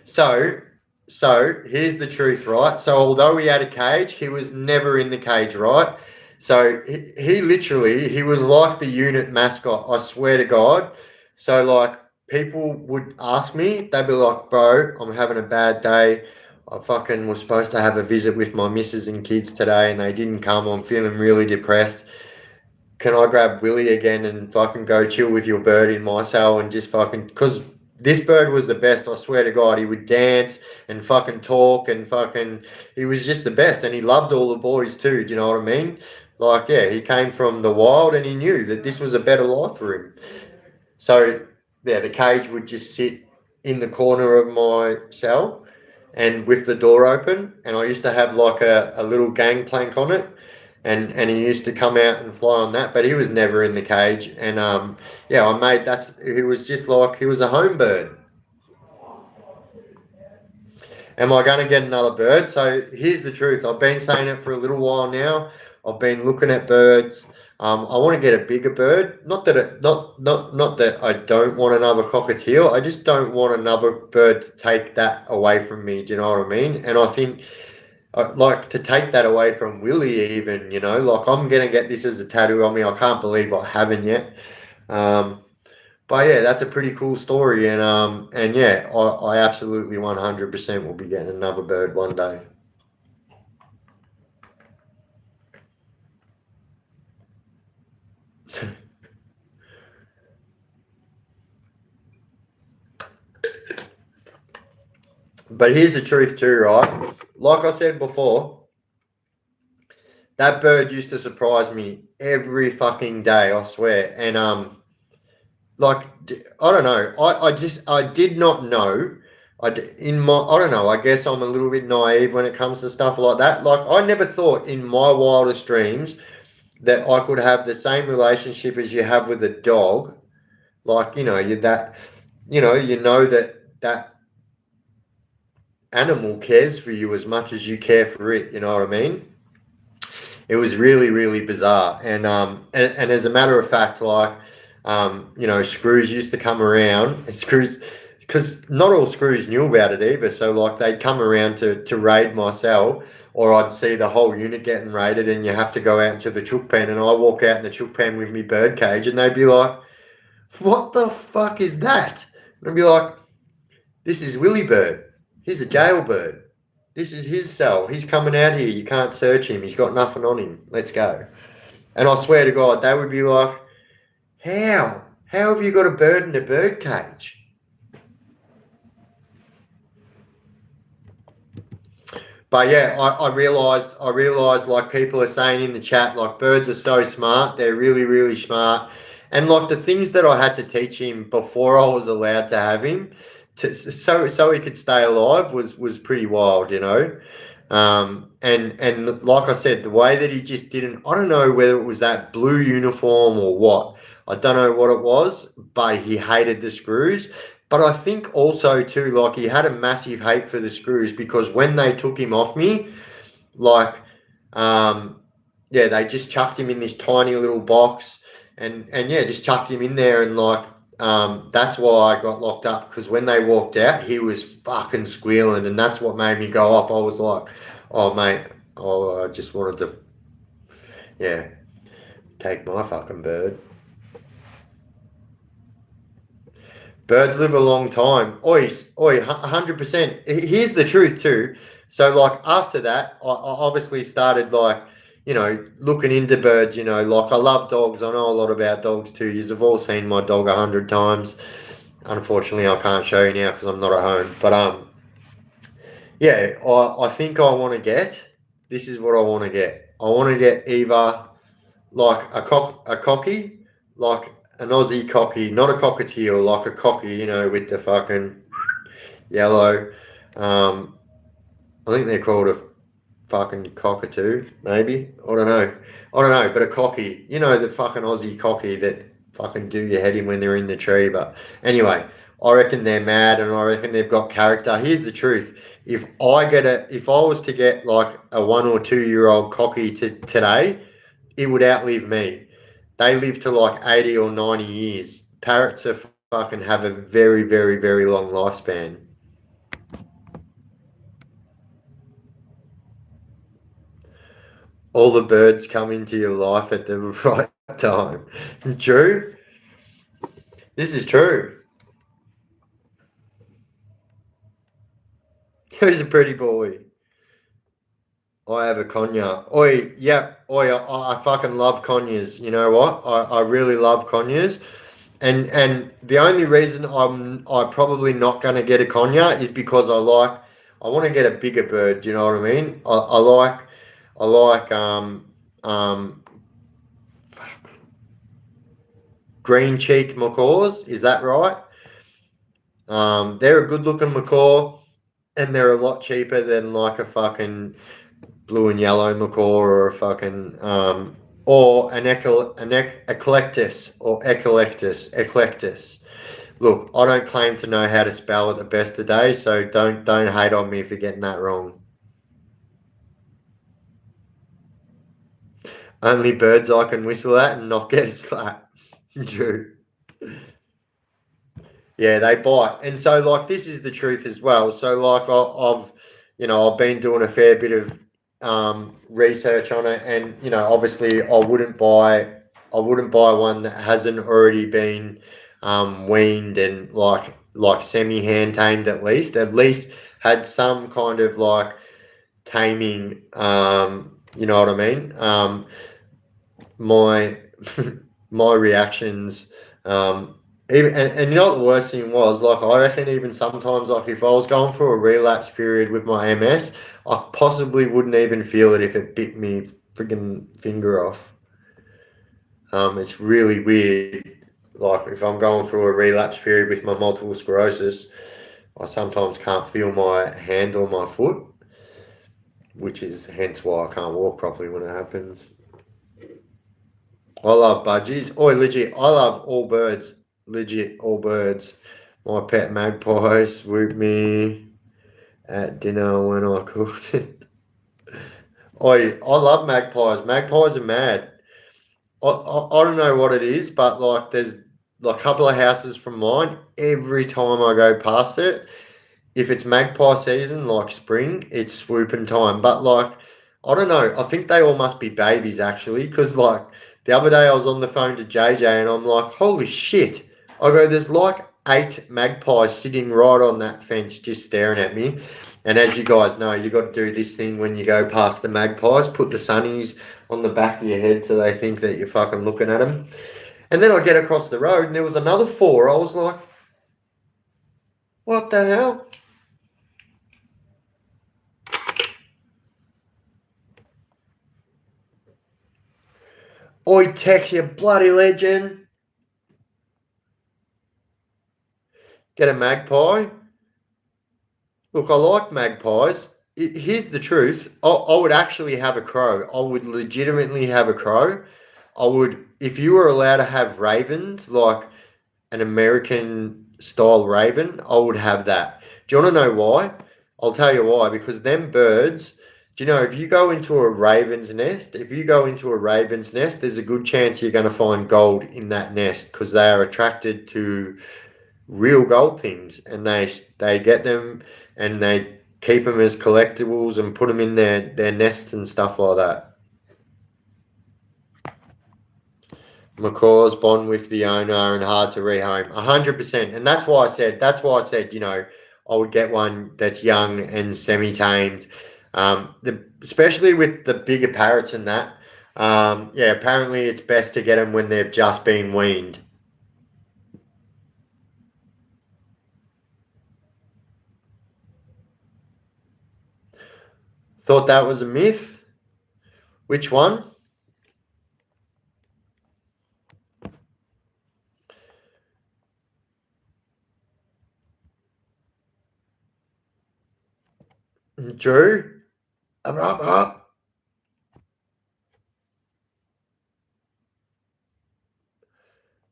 So, so here's the truth, right? So although he had a cage, he was never in the cage, right? So he literally, he was like the unit mascot, I swear to God. So like people would ask me, they'd be like, bro, I'm having a bad day. I fucking was supposed to have a visit with my missus and kids today and they didn't come. I'm feeling really depressed. Can I grab Willie again and fucking go chill with your bird in my cell and just fucking, because this bird was the best, I swear to God. He would dance and fucking talk and fucking, he was just the best. And he loved all the boys too, do you know what I mean? Like, yeah, he came from the wild and he knew that this was a better life for him. So, yeah, the cage would just sit in the corner of my cell and with the door open. And I used to have like a little gangplank on it. And he used to come out and fly on that, but he was never in the cage. And yeah, I made he was just like, he was a home bird. Am I going to get another bird? So here's the truth. I've been saying it for a little while now. I've been looking at birds. I want to get a bigger bird. Not that I don't want another cockatiel. I just don't want another bird to take that away from me. Do you know what I mean? And I think like to take that away from Willie, even, you know, like I'm gonna get this as a tattoo on me. I can't believe I haven't yet. Um, but yeah, that's a pretty cool story, and yeah, I absolutely 100% will be getting another bird one day. But here's the truth too, right? Like I said before, that bird used to surprise me every fucking day, I swear. And like I don't know, I did not know. I don't know. I guess I'm a little bit naive when it comes to stuff like that. Like I never thought in my wildest dreams that I could have the same relationship as you have with a dog. Like you know that animal cares for you as much as you care for it. You know what I mean? It was really really bizarre, and as a matter of fact, like Screws used to come around. And Screws, because not all Screws knew about it either. So like they'd come around to raid my cell, or I'd see the whole unit getting raided, and you have to go out into the chook pen, and I walk out in the chook pen with me bird cage, and they'd be like, "What the fuck is that?" And I'd be like, "This is Willy Bird. He's a jailbird. This is his cell. He's coming out here. You can't search him. He's got nothing on him. Let's go." And I swear to God, they would be like, "How? How have you got a bird in a bird cage?" But yeah, I realized like people are saying in the chat, like birds are so smart. They're really, really smart. And like the things that I had to teach him before I was allowed to have him so he could stay alive was pretty wild, you know. And like I said, the way that he just didn't, I don't know whether it was that blue uniform or what. I don't know what it was, but he hated the Screws. But I think also too, like he had a massive hate for the Screws because when they took him off me, like, yeah, they just chucked him in this tiny little box, and yeah, just chucked him in there, and like, that's why I got locked up because when they walked out, he was fucking squealing, and that's what made me go off. I was like, oh mate, oh, I just wanted to, yeah, take my fucking bird. Birds live a long time. Oi, oi, 100%. Here's the truth too. So like after that, I obviously started like, looking into birds. Like I love dogs. I know a lot about dogs too. You've all seen my dog 100 times. Unfortunately, I can't show you now because I'm not at home. But yeah, I think I want to get. This is what I want to get. I want to get either like a cocky, like an Aussie cocky, not a cockatiel, like a cocky, with the fucking yellow. I think they're called a fucking cockatoo, maybe. I don't know, but a cocky, the fucking Aussie cocky that fucking do your head in when they're in the tree. But anyway, I reckon they're mad and I reckon they've got character. Here's the truth. If I was to get like a 1 or 2 year old cocky today, it would outlive me. They live to like 80 or 90 years. Parrots are fucking have a very, very, very long lifespan. All the birds come into your life at the right time. True. This is true. Who's a pretty boy? I have a Konya. Oi, yep. Oi, I fucking love Konyas. You know what? I really love Konyas. And the only reason I probably not gonna get a Konya is because I want to get a bigger bird. Do you know what I mean? I like um green cheek macaws. Is that right? They're a good looking macaw, and they're a lot cheaper than like a fucking blue and yellow macaw or a fucking or an eclectus or eclectus. Look, I don't claim to know how to spell it the best today, so don't hate on me for getting that wrong. Only birds I can whistle at and not get a slap. True. Yeah, they bite, and so like this is the truth as well. So like I've been doing a fair bit of research on it, and obviously I wouldn't buy one that hasn't already been weaned and like semi hand tamed at least had some kind of like taming. You know what I mean? My my reactions. Even and you know what the worst thing was? Like I reckon even sometimes like if I was going through a relapse period with my MS, I possibly wouldn't even feel it if it bit me freaking finger off. It's really weird. Like if I'm going through a relapse period with my multiple sclerosis, I sometimes can't feel my hand or my foot, which is hence why I can't walk properly when it happens. I love budgies. Oh, legit, I love all birds. Legit, all birds. My pet magpie swooped me at dinner when I cooked it. I love magpies. Magpies are mad. I don't know what it is, but like there's like a couple of houses from mine. Every time I go past it, if it's magpie season, like spring, it's swooping time. But like, I don't know. I think they all must be babies actually, because like the other day I was on the phone to JJ and I'm like, holy shit. I go, there's like 8 magpies sitting right on that fence just staring at me. And as you guys know, you got to do this thing when you go past the magpies, put the sunnies on the back of your head so they think that you're fucking looking at them. And then I get across the road and there was another 4. I was like, what the hell? Oi, Tex, you bloody legend. Get a magpie. Look, I like magpies. Here's the truth. I would actually have a crow. I would legitimately have a crow. I would, if you were allowed to have ravens, like an American style raven, I would have that. Do you want to know why? I'll tell you why. Because them birds, do you know, if you go into a raven's nest, there's a good chance you're going to find gold in that nest because they are attracted to real gold things and they get them and they keep them as collectibles and put them in their nests and stuff like that. Macaws bond with the owner and hard to rehome. 100%. And that's why I said, you know, I would get one that's young and semi-tamed. Especially with the bigger parrots and that. Yeah, apparently it's best to get them when they've just been weaned. Thought that was a myth. Which one? Drew? Up.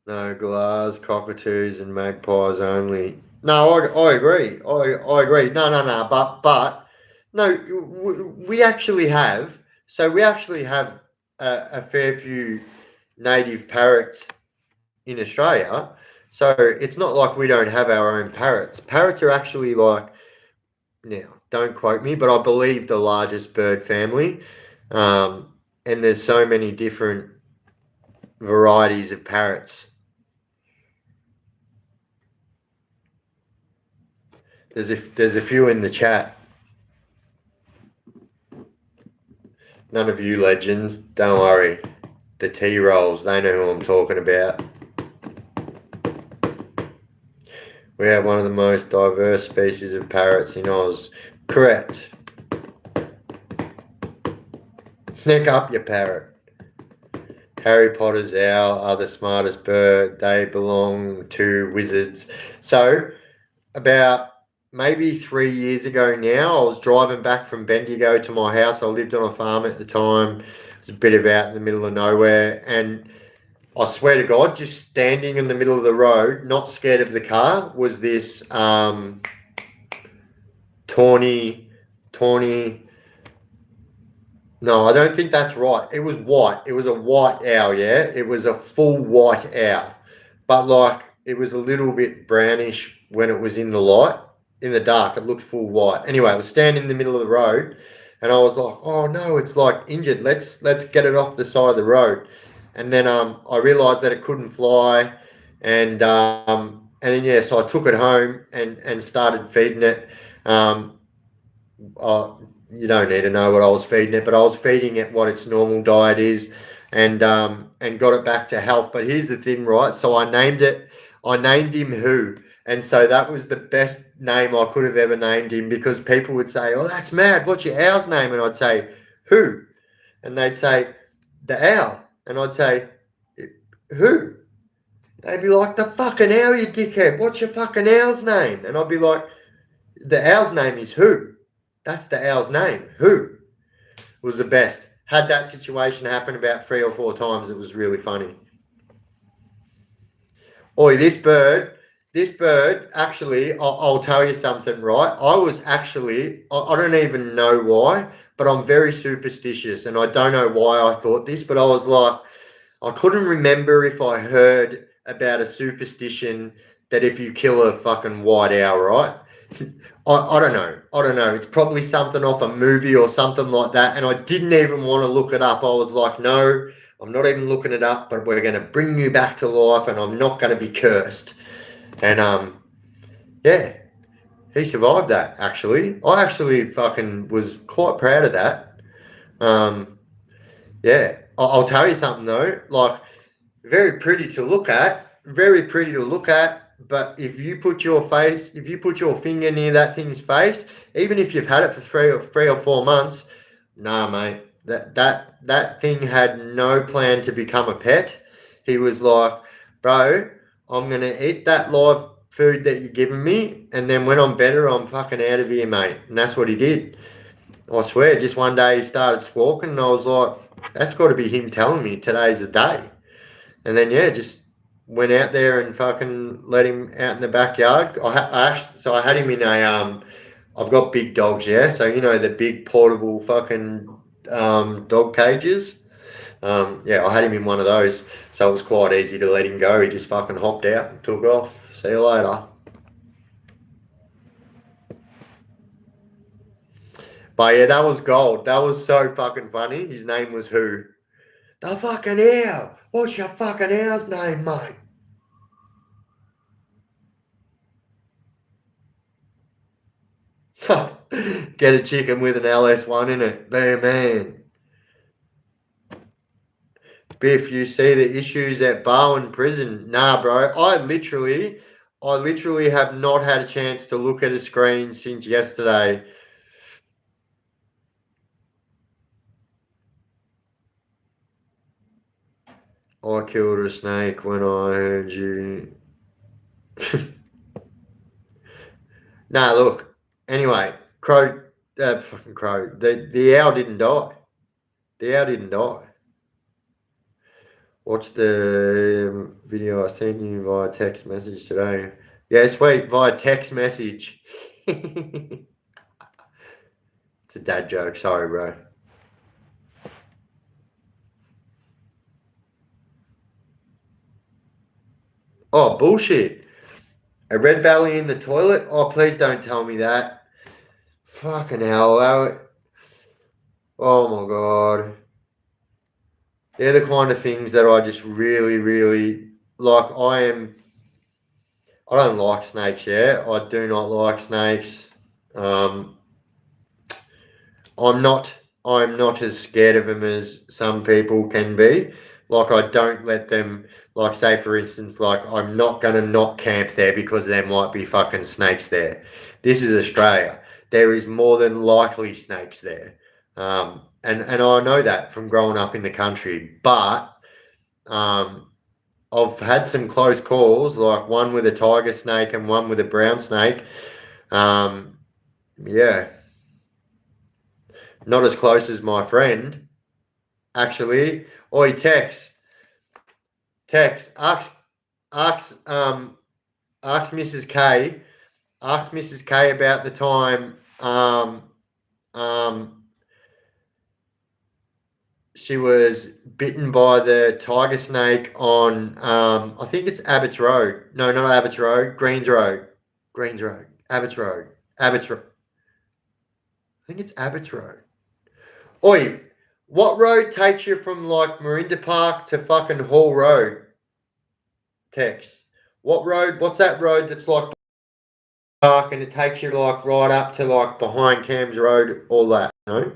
No, glass, cockatoos, and magpies only. No, I agree. I agree. No. But no, we actually have. So we actually have a fair few native parrots in Australia. So it's not like we don't have our own parrots. Parrots are actually like, now don't quote me, but I believe the largest bird family. And there's so many different varieties of parrots. There's a few in the chat. None of you legends, don't worry. The T-rolls, they know who I'm talking about. We have one of the most diverse species of parrots in Oz. Correct. Neck up, you parrot. Harry Potter's owl are the smartest bird. They belong to wizards. So, about maybe 3 years ago now, I was driving back from Bendigo to my house. I lived on a farm at the time. It was a bit of out in the middle of nowhere. And I swear to God, just standing in the middle of the road, not scared of the car, was this tawny. No, I don't think that's right. It was white. It was a white owl, yeah? It was a full white owl. But like, it was a little bit brownish when it was in the light. In the dark, it looked full white. Anyway, I was standing in the middle of the road and I was like, oh no, it's like injured. Let's get it off the side of the road. And then I realized that it couldn't fly. And then yeah, so I took it home and started feeding it. You don't need to know what I was feeding it, but I was feeding it what its normal diet is, and got it back to health. But here's the thing, right? So I named it I named him Who. And so that was the best name I could have ever named him, because people would say, "Oh, that's mad. What's your owl's name?" And I'd say, "Who?" And they'd say, "The owl." And I'd say, "Who?" They'd be like, "The fucking owl, you dickhead. What's your fucking owl's name?" And I'd be like, "The owl's name is Who. That's the owl's name. Who?" It was the best. Had that situation happen about 3 or 4 times. It was really funny. Oi, this bird, actually, I'll tell you something, right? I was actually, I don't even know why, but I'm very superstitious, and I don't know why I thought this, but I was like, I couldn't remember if I heard about a superstition that if you kill a fucking white owl, right? I don't know. I don't know. It's probably something off a movie or something like that. And I didn't even want to look it up. I was like, no, I'm not even looking it up, but we're going to bring you back to life and I'm not going to be cursed. And yeah, he survived that, actually. I actually fucking was quite proud of that. Yeah. I'll tell you something though. Like, very pretty to look at, very pretty to look at. But if you put your finger near that thing's face, even if you've had it for 3 or 4 months, nah, mate, that thing had no plan to become a pet. He was like, "Bro, I'm gonna eat that live food that you're giving me, and then when I'm better, I'm fucking out of here, mate." And that's what he did. I swear, just one day he started squawking, and I was like, "That's got to be him telling me today's the day." And then yeah, just went out there and fucking let him out in the backyard. I had him in a I've got big dogs, yeah. So you know the big portable fucking dog cages. Yeah, I had him in one of those, so it was quite easy to let him go. He just fucking hopped out and took off. See you later. But yeah, that was gold. That was so fucking funny. His name was Who. The fucking owl. What's your fucking owl's name, mate? Get a chicken with an LS1 in it. Boom, man. Biff, you see the issues at Barwon Prison? Nah, bro. I literally have not had a chance to look at a screen since yesterday. I killed a snake when I heard you. Nah, look. Anyway, fucking crow. The owl didn't die. The owl didn't die. Watch the video I sent you via text message today. Yeah, sweet, via text message. It's a dad joke. Sorry, bro. Oh, bullshit. A red belly in the toilet? Oh, please don't tell me that. Fucking hell. Oh, my God. They're the kind of things that I just really, really like. I don't like snakes, yeah. I do not like snakes. Um, I'm not as scared of them as some people can be. Like I don't let them, like say for instance, like I'm not gonna not camp there because there might be fucking snakes there. This is Australia. There is more than likely snakes there. And I know that from growing up in the country. But um I've had some close calls, like one with a tiger snake and one with a brown snake. Um yeah, not as close as my friend. Actually, oi, ask, ask, ask Mrs. K, ask Mrs. K about the time, um, she was bitten by the tiger snake on, I think it's Abbott's Road. No, not Abbott's Road, Greens Road, Abbott's Road. I think it's Abbott's Road. Oi, what road takes you from like Marinda Park to fucking Hall Road? Tex. What road? What's that road that's like park and it takes you like right up to like behind Cam's Road, all that, you know?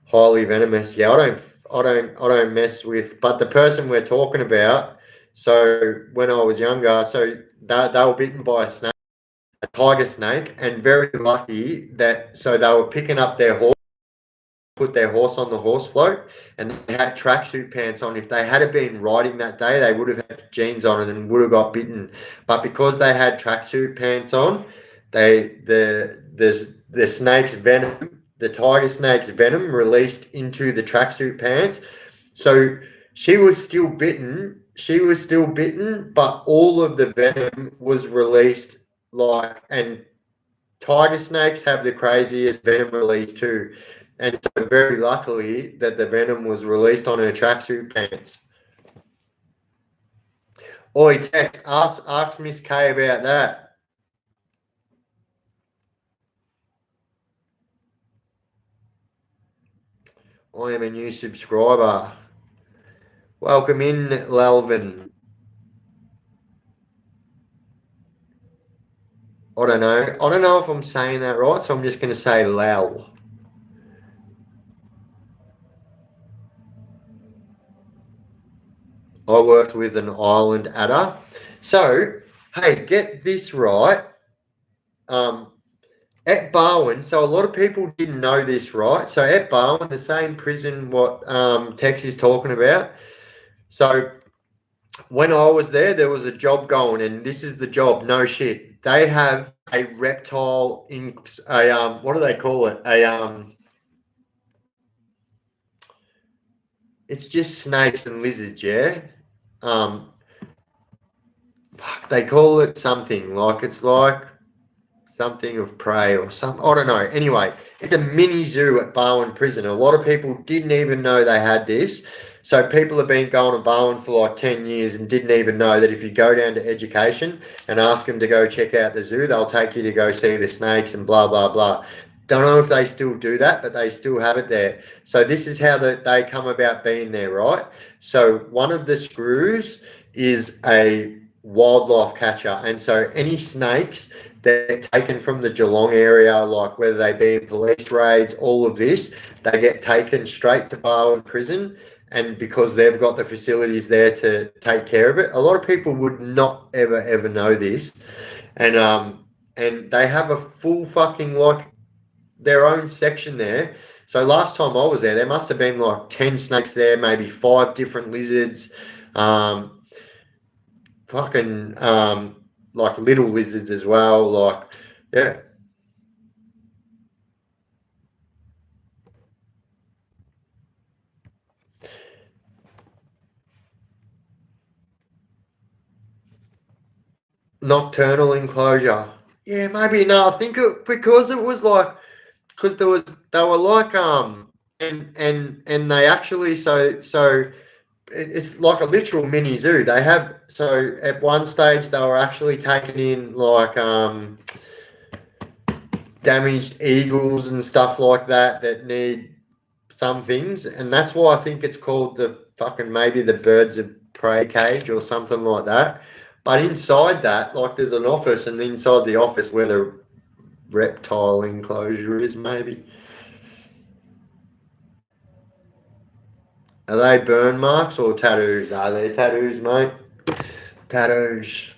Highly venomous. Yeah, I don't mess with. But the person we're talking about, so when I was younger, so they were bitten by a tiger snake, and very lucky that so they were picking up their horse, put their horse on the horse float, and they had tracksuit pants on. If they had been riding that day, they would have had jeans on and would have got bitten. But because they had tracksuit pants on, the snake's venom, the tiger snake's venom, released into the tracksuit pants. So she was still bitten. She was still bitten, but all of the venom was released. And tiger snakes have the craziest venom release too. And so very luckily that the venom was released on her tracksuit pants. Oi, Tex, ask Miss K about that. I am a new subscriber. Welcome in, Lalvin. I don't know. I don't know if I'm saying that right, so I'm just going to say Lal. I worked with an island adder. So, hey, get this right. At Barwon, so a lot of people didn't know this, right? So at Barwon, the same prison what Tex is talking about. So when I was there was a job going, and this is the job. No shit, they have a reptile in a what do they call it? It's just snakes and lizards, yeah. Fuck, they call it something like it's like something of prey or something. I don't know. Anyway, it's a mini zoo at Barwon Prison. A lot of people didn't even know they had this. So people have been going to Barwon for like 10 years and didn't even know that if you go down to education and ask them to go check out the zoo, they'll take you to go see the snakes and blah, blah, blah. Don't know if they still do that, but they still have it there. So this is how they come about being there, right? So one of the screws is a wildlife catcher. And so any snakes they're taken from the Geelong area, like whether they be in police raids, all of this, they get taken straight to Barwon Prison. And because they've got the facilities there to take care of it, a lot of people would not ever know this. And they have a full fucking like their own section there. So last time I was there must have been like 10 snakes there, maybe 5 different lizards, like little lizards as well. Like, yeah. Nocturnal enclosure. Yeah, maybe no. I think because it was like because they were like and they actually it's like a literal mini zoo. They have so at one stage they were actually taking in like damaged eagles and stuff like that need some things, and that's why I think it's called the fucking maybe the birds of prey cage or something like that. But inside that, like there's an office, and inside the office where the reptile enclosure is, maybe. Are they burn marks or tattoos? Are they tattoos, mate? Tattoos.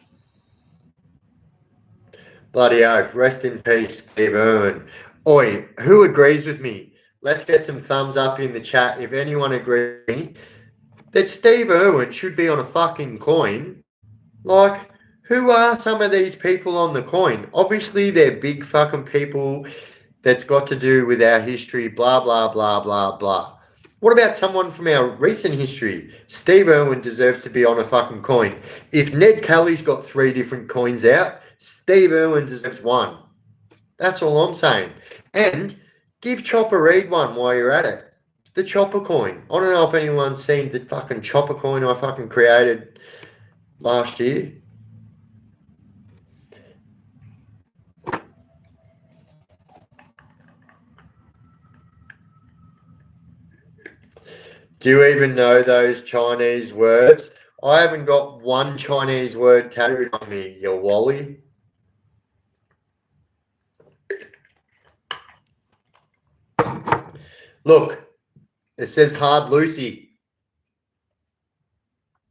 Bloody oath. Rest in peace, Steve Irwin. Oi, who agrees with me? Let's get some thumbs up in the chat if anyone agrees that Steve Irwin should be on a fucking coin. Like, who are some of these people on the coin? Obviously, they're big fucking people that's got to do with our history, blah, blah, blah, blah, blah. What about someone from our recent history? Steve Irwin deserves to be on a fucking coin. If Ned Kelly's got 3 different coins out, Steve Irwin deserves one. That's all I'm saying. And give Chopper Read one while you're at it. The Chopper coin. I don't know if anyone's seen the fucking Chopper coin I fucking created last year. Do you even know those Chinese words? I haven't got one Chinese word tattooed on me, you wally. Look, It says Hard Lucy.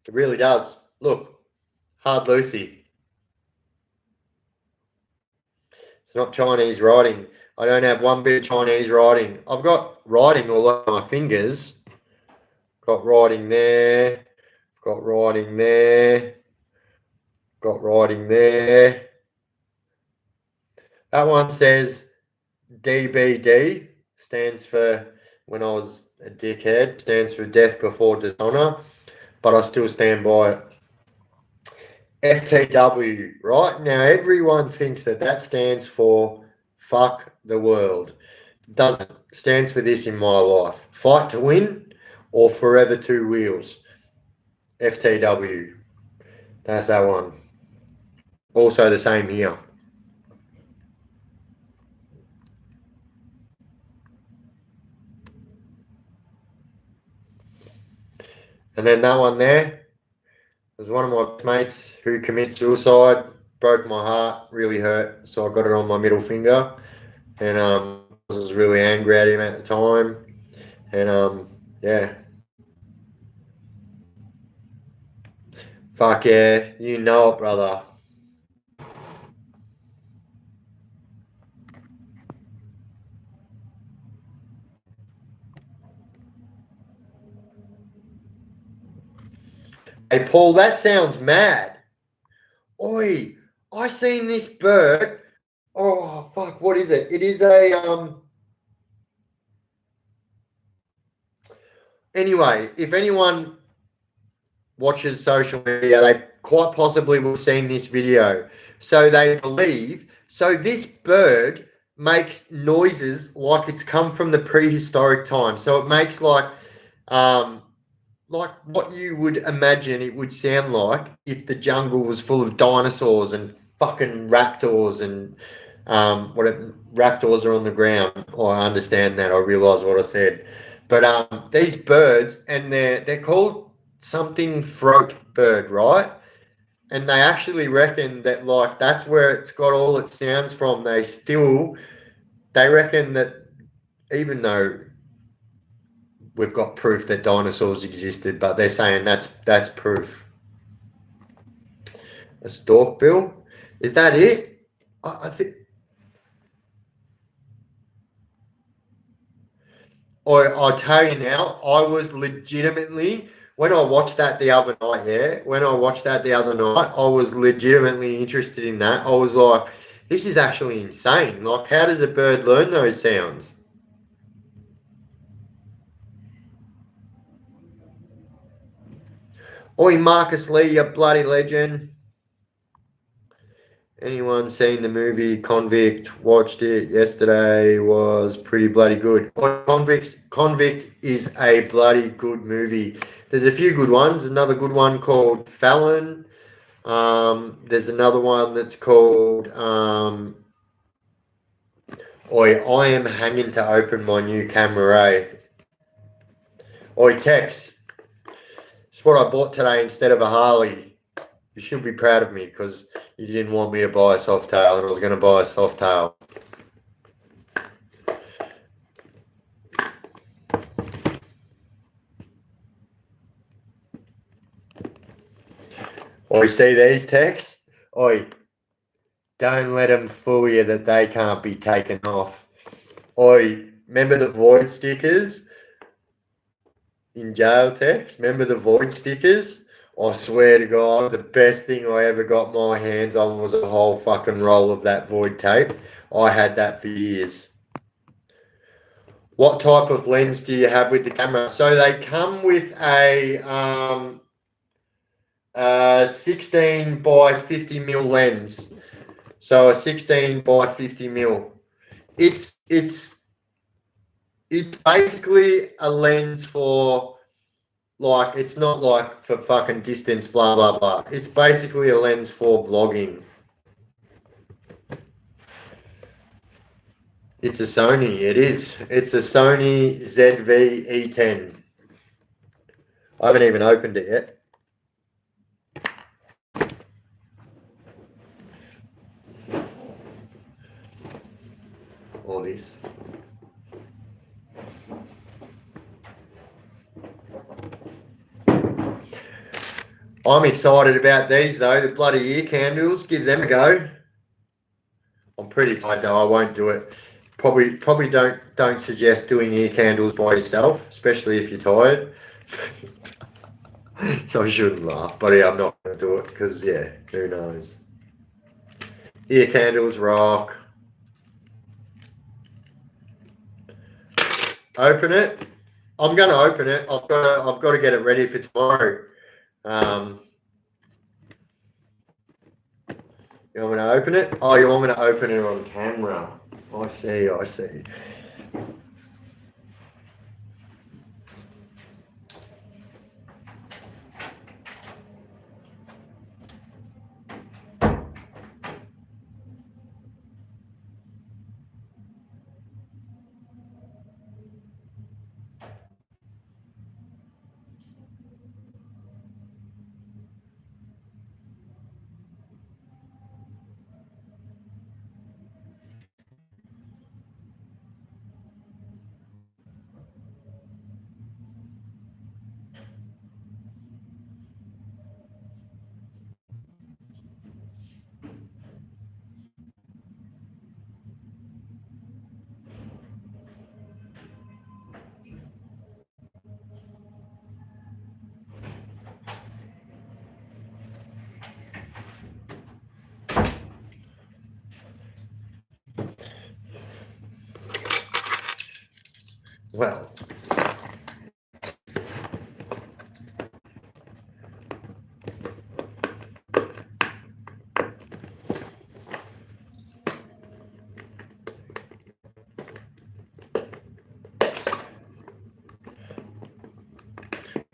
It really does. Look, Hard Lucy. It's not Chinese writing. I don't have one bit of Chinese writing. I've got writing all over my fingers. Got writing there. Got writing there. Got writing there. That one says DBD, stands for, when I was a dickhead, stands for death before dishonor, but I still stand by it. FTW, right? Now everyone thinks that stands for fuck the world. Doesn't. Stands for this in my life. Fight to win or forever two wheels. FTW. That's that one. Also the same here. And then that one there was one of my mates who committed suicide. Broke my heart, really hurt. So I got it on my middle finger. And I was really angry at him at the time. And yeah. Fuck yeah, you know it, brother. Hey, Paul, that sounds mad. Oi, I seen this bird. Oh, fuck, what is it? It is a, Anyway, if anyone watches social media, they quite possibly will have seen this video. So they believe, so this bird makes noises like it's come from the prehistoric time. So it makes like what you would imagine it would sound like if the jungle was full of dinosaurs and fucking raptors and raptors are on the ground. Oh, I understand that. I realise what I said. But these birds, and they're called something throat bird, right? And they actually reckon that like that's where it's got all its sounds from. They reckon that even though we've got proof that dinosaurs existed, but they're saying that's proof. A storkbill? Is that it? I think. I'll tell you now, I was legitimately, when I watched that the other night, I was legitimately interested in that. I was like, this is actually insane. Like, how does a bird learn those sounds? Oi, Marcus Lee, you bloody legend. Anyone seen the movie Convict? Watched it yesterday. Was pretty bloody good. Convict is a bloody good movie. There's a few good ones. Another good one called Fallon. There's another one that's called Oi, I am hanging to open my new camera, eh? Oi, Tex. It's what I bought today instead of a Harley. You should be proud of me because you didn't want me to buy a Softail and I was going to buy a Softail. Oi, see these texts? Oi, don't let them fool you that they can't be taken off. Oi, remember the void stickers in jail text? Remember the void stickers? I swear to God, the best thing I ever got my hands on was a whole fucking roll of that void tape. I had that for years. What type of lens do you have with the camera? So they come with a 16 by 50 mil lens. So a 16 by 50 mil. It's basically a lens for, like, it's not like for fucking distance, blah, blah, blah. It's basically a lens for vlogging. It's a Sony. It is. It's a Sony ZV-E10. I haven't even opened it yet. All this. I'm excited about these though. The bloody ear candles. Give them a go. I'm pretty tired though. I won't do it. Probably don't suggest doing ear candles by yourself, especially if you're tired. So I shouldn't laugh, but yeah, I'm not going to do it because yeah, who knows? Ear candles rock. Open it. I'm going to open it. I've got to get it ready for tomorrow. You want me to open it? Oh, you want me to open it on camera? I see. Well,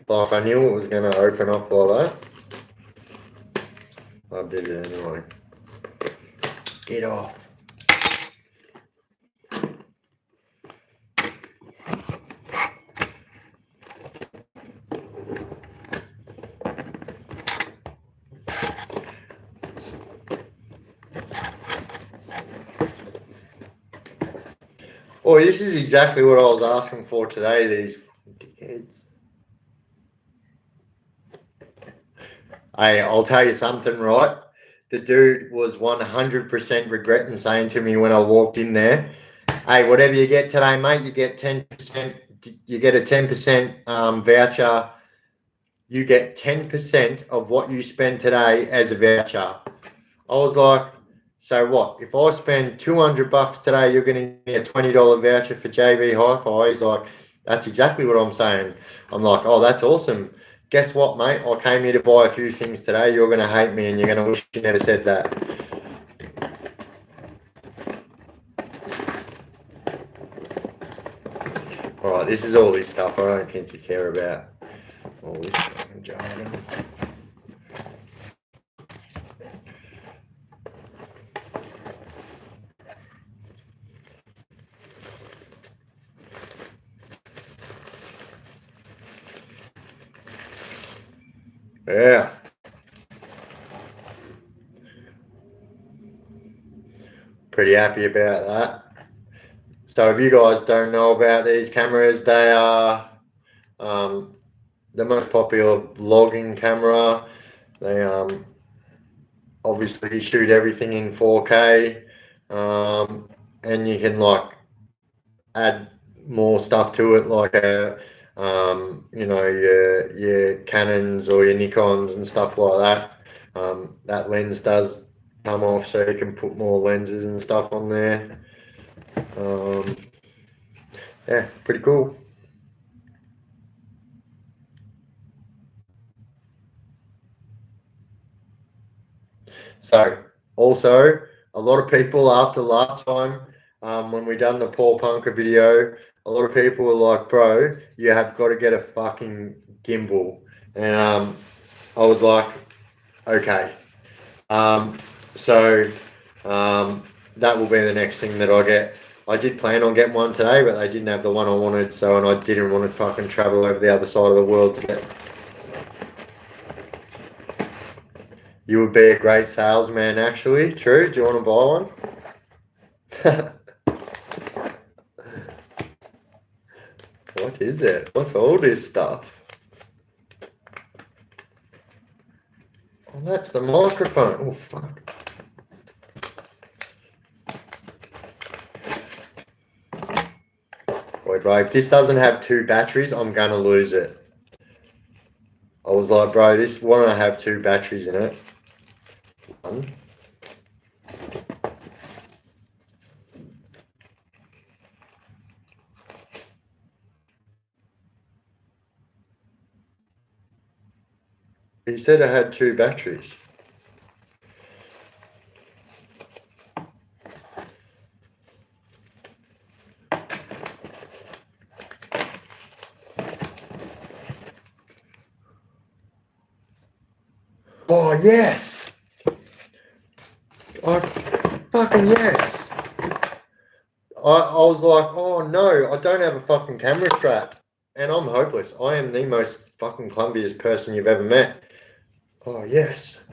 like I knew it was going to open up like that. I did it anyway. Get off. Oh, this is exactly what I was asking for today, these dickheads. Hey, I'll tell you something, right? The dude was 100% regretting saying to me when I walked in there, hey, whatever you get today, mate, you get 10%, you get a 10% voucher. You get 10% of what you spend today as a voucher. I was like, so what? If I spend $200 today, you're going to give me a $20 voucher for JB Hi-Fi. He's like, that's exactly what I'm saying. I'm like, oh, that's awesome. Guess what, mate? I came here to buy a few things today. You're going to hate me and you're going to wish you never said that. All right, this is all this stuff I don't think you care about. All this fucking jargon. Yeah. Pretty happy about that. So if you guys don't know about these cameras, they are the most popular vlogging camera. They obviously shoot everything in 4K, and you can like add more stuff to it, like you know, your Canons or your Nikons and stuff like that. That lens does come off, so you can put more lenses and stuff on there. Yeah, pretty cool. So also a lot of people after last time, when we done the Paul Punker video, a lot of people were like, bro, you have got to get a fucking gimbal. And I was like, okay. So that will be the next thing that I get. I did plan on getting one today, but they didn't have the one I wanted, so, and I didn't want to fucking travel over the other side of the world to get. You would be a great salesman, actually. True. Do you want to buy one? What is it? What's all this stuff? And that's the microphone. Oh, fuck. Wait, bro, if this doesn't have 2 batteries, I'm going to lose it. I was like, bro, this won't have 2 batteries in it. One. He said it had 2 batteries. Oh, yes! Oh, fucking yes! I was like, oh no, I don't have a fucking camera strap. And I'm hopeless. I am the most fucking clumsiest person you've ever met. Oh, yes.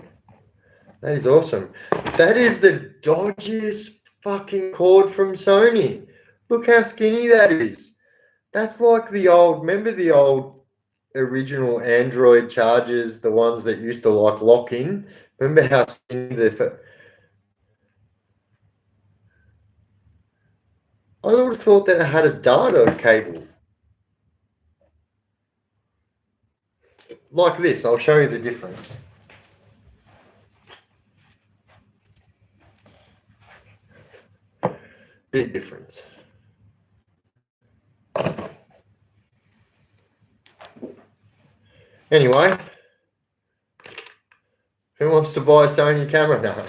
That is awesome. That is the dodgiest fucking cord from Sony. Look how skinny that is. That's like the old, remember the old original Android chargers, the ones that used to like lock in? Remember how skinny I would have thought that it had a data cable. Like this, I'll show you the difference. Big difference. Anyway, who wants to buy a Sony camera now?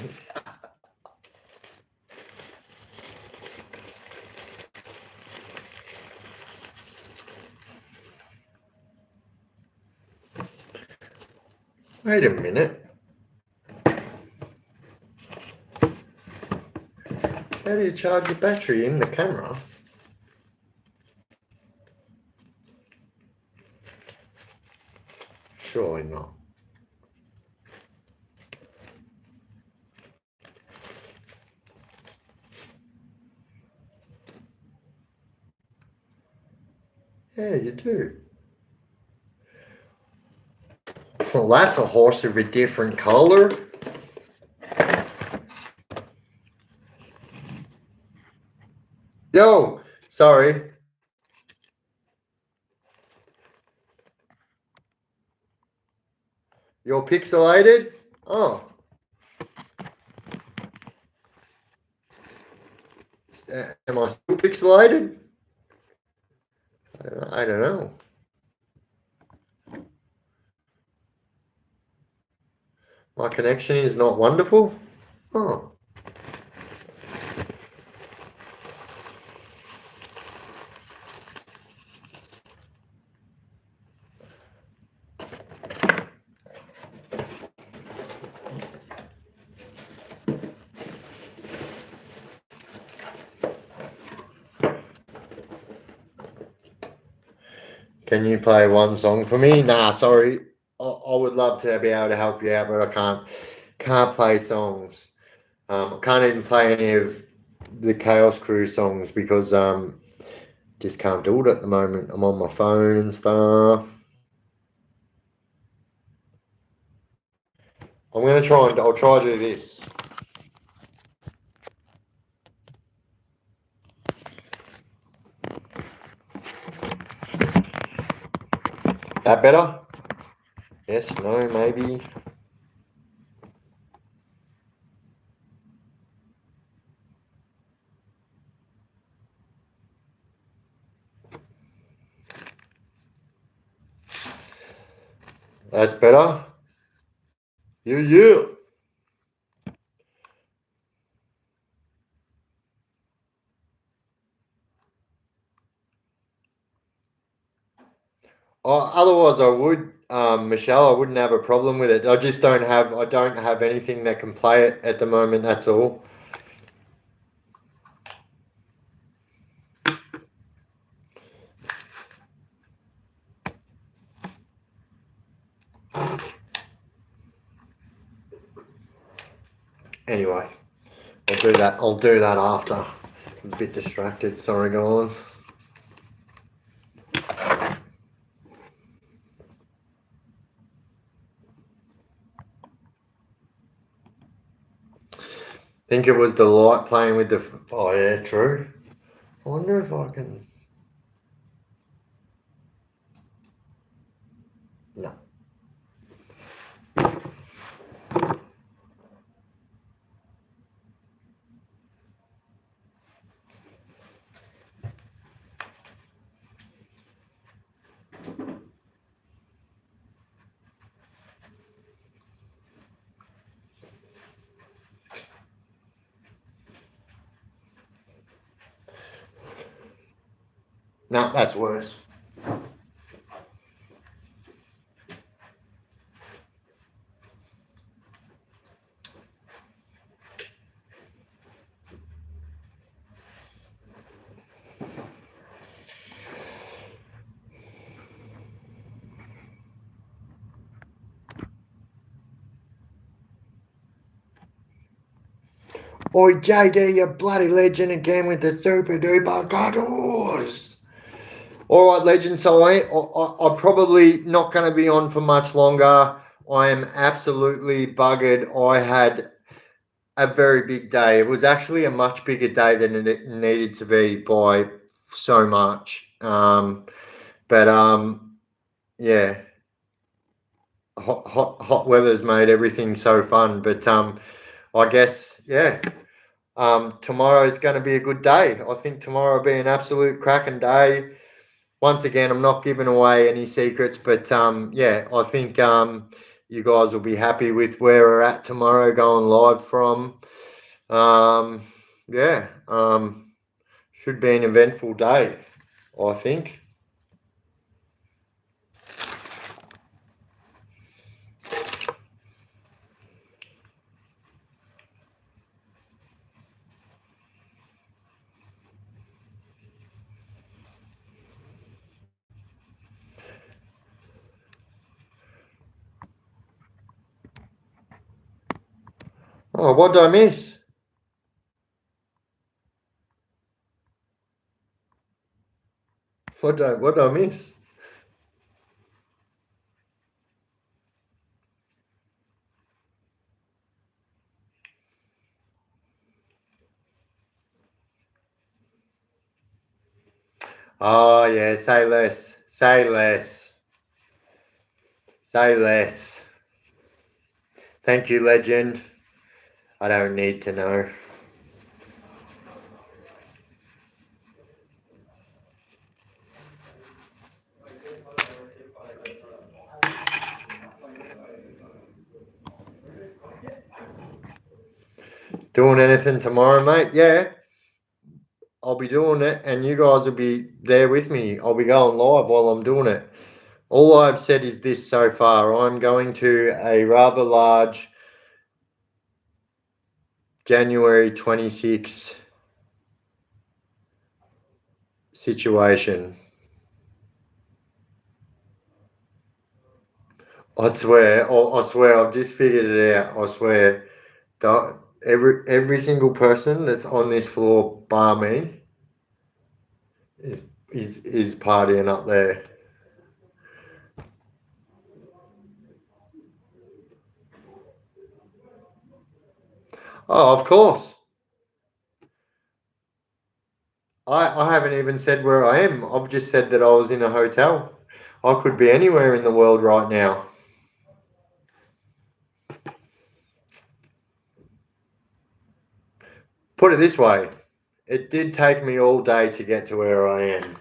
Wait a minute. How do you charge your battery in the camera? Surely not. Yeah, you do. Well, that's a horse of a different color. Yo, sorry. You're pixelated? Oh. Am I still pixelated? I don't know. My connection is not wonderful? Oh. Can you play one song for me? Nah, sorry. I would love to be able to help you out, but I can't play songs. I can't even play any of the Chaos Crew songs because just can't do it at the moment. I'm on my phone and stuff. I'll try to do this. That better? Yes, no, maybe. That's better. Yeah. Otherwise, I would, Michelle. I wouldn't have a problem with it. I don't have anything that can play it at the moment. That's all. Anyway, I'll do that. I'll do that after. I'm a bit distracted. Sorry, guys. Think it was the light playing with the. Oh yeah, true. I wonder if I can. No, no, that's worse. Oi, JD, you bloody legend again with the super duper cuddles. All right, legend. So I'm probably not going to be on for much longer. I am absolutely buggered. I had a very big day. It was actually a much bigger day than it needed to be by so much. But yeah, hot weather's made everything so fun. But I guess yeah. Tomorrow's going to be a good day. I think tomorrow will be an absolute cracking day. Once again, I'm not giving away any secrets, but yeah, I think you guys will be happy with where we're at tomorrow, going live from. Yeah, should be an eventful day, I think. Oh, what did I miss? What did I miss? Oh yeah, say less. Say less. Say less. Thank you, legend. I don't need to know. Doing anything tomorrow, mate? Yeah, I'll be doing it, and you guys will be there with me. I'll be going live while I'm doing it. All I've said is this so far. I'm going to a rather large January 26 situation. I swear, I've just figured it out. I swear, every single person that's on this floor, bar me, is is partying up there. Oh, of course. I haven't even said where I am. I've just said that I was in a hotel. I could be anywhere in the world right now. Put it this way, it did take me all day to get to where I am.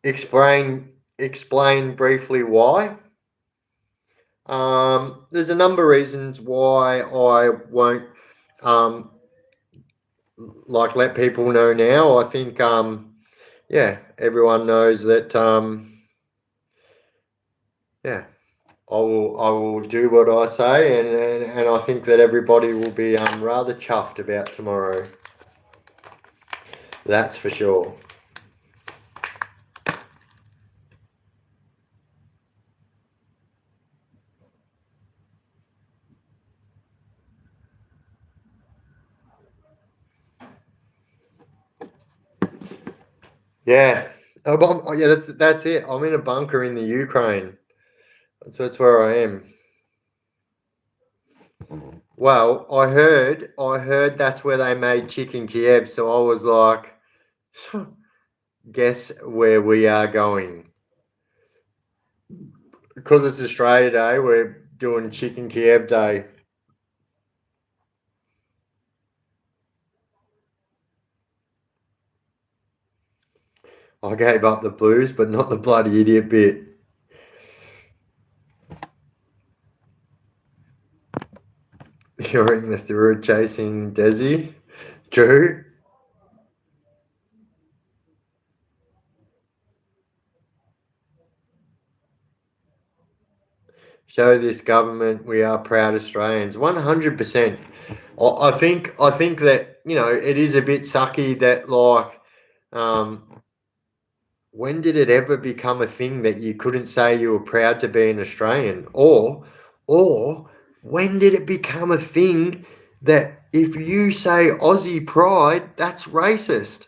Explain briefly why. There's a number of reasons why I won't um, like let people know now. I think yeah, everyone knows that yeah, I will do what I say, and I think that everybody will be rather chuffed about tomorrow. That's for sure. Yeah. Yeah, that's it. I'm in a bunker in the Ukraine. That's where I am. Well, I heard that's where they made chicken Kiev, so I was like, guess where we are going. Because it's Australia Day, we're doing chicken Kiev Day. I gave up the blues, but not the bloody idiot bit. You're in the through chasing Desi. True. Show this government we are proud Australians. 100%. I think that, it is a bit sucky that, like, um, when did it ever become a thing that you couldn't say you were proud to be an Australian? Or when did it become a thing that if you say Aussie pride, that's racist?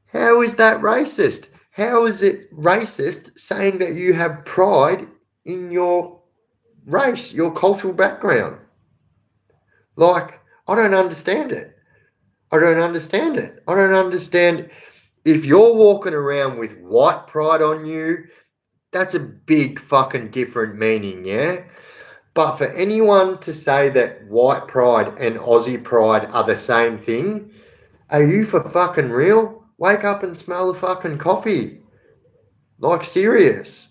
How is that racist? How is it racist saying that you have pride in your race, your cultural background? Like, I don't understand it. I don't understand it. I don't understand. If you're walking around with white pride on you, that's a big fucking different meaning, yeah? But for anyone to say that white pride and Aussie pride are the same thing, are you for fucking real? Wake up and smell the fucking coffee. Like, serious.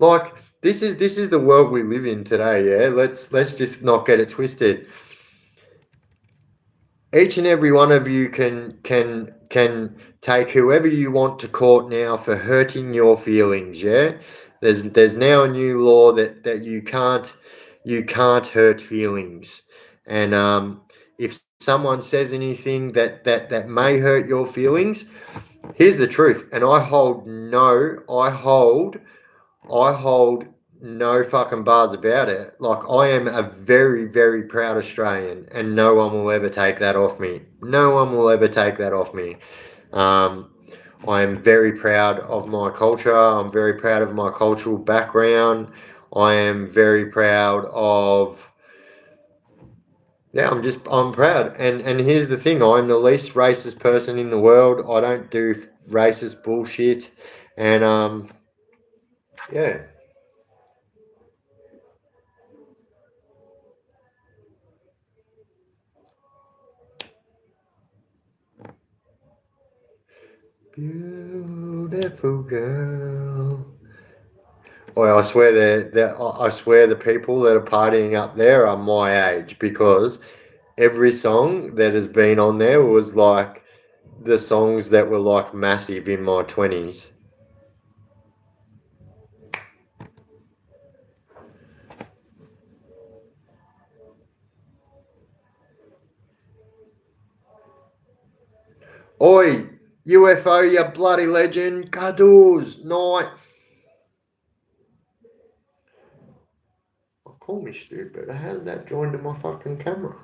Like, this is the world we live in today, yeah? Let's just not get it twisted. Each and every one of you can take whoever you want to court now for hurting your feelings, yeah? There's now a new law that you can't hurt feelings. And if someone says anything that may hurt your feelings, here's the truth. And I hold no fucking bars about it. Like, I am a very, very proud Australian, and no one will ever take that off me. No one will ever take that off me. Um, I am very proud of my culture. I'm very proud of my cultural background. I am very proud of. Yeah, I'm proud. And here's the thing: I'm the least racist person in the world. I don't do racist bullshit, and yeah. Beautiful girl. Well, I swear the people that are partying up there are my age, because every song that has been on there was like the songs that were like massive in my 20s. Oi, UFO, you bloody legend. Gadoos, night. Oh, call me stupid. How's that joined to my fucking camera?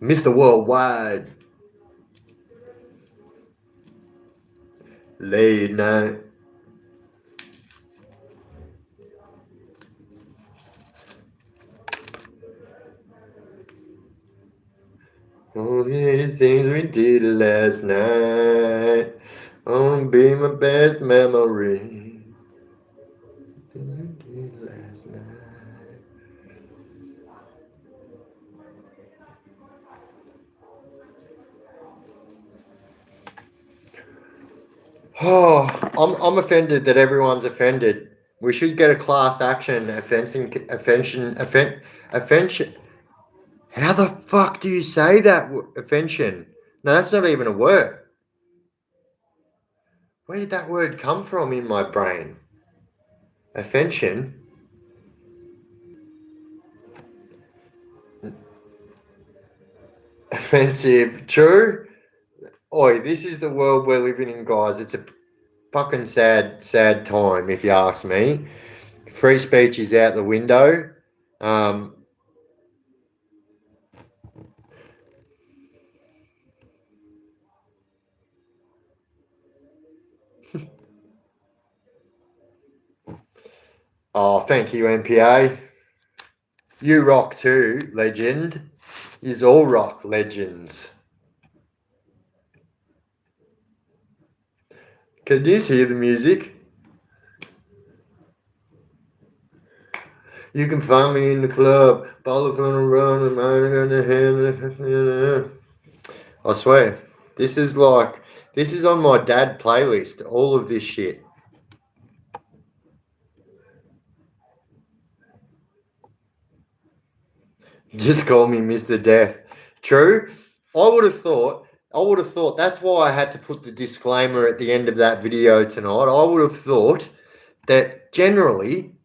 Mr. Worldwide. Late night. All the things we did last night. Gonna be my best memory. Things we did last night. Oh, I'm offended that everyone's offended. We should get a class action offension. How the fuck do you say that? Offension. No, that's not even a word. Where did that word come from in my brain? Offension. Offensive. True. Oi, this is the world we're living in, guys. It's a fucking sad, sad time, if you ask me. Free speech is out the window. Um, oh, thank you, MPA. You rock too, legend. Is all rock legends. Can you hear the music? You can find me in the club. Ballers gonna run and I'm gonna hand. I swear, this is on my dad playlist. All of this shit. Just call me Mr. Death. True. I would have thought. That's why I had to put the disclaimer at the end of that video tonight. I would have thought that generally,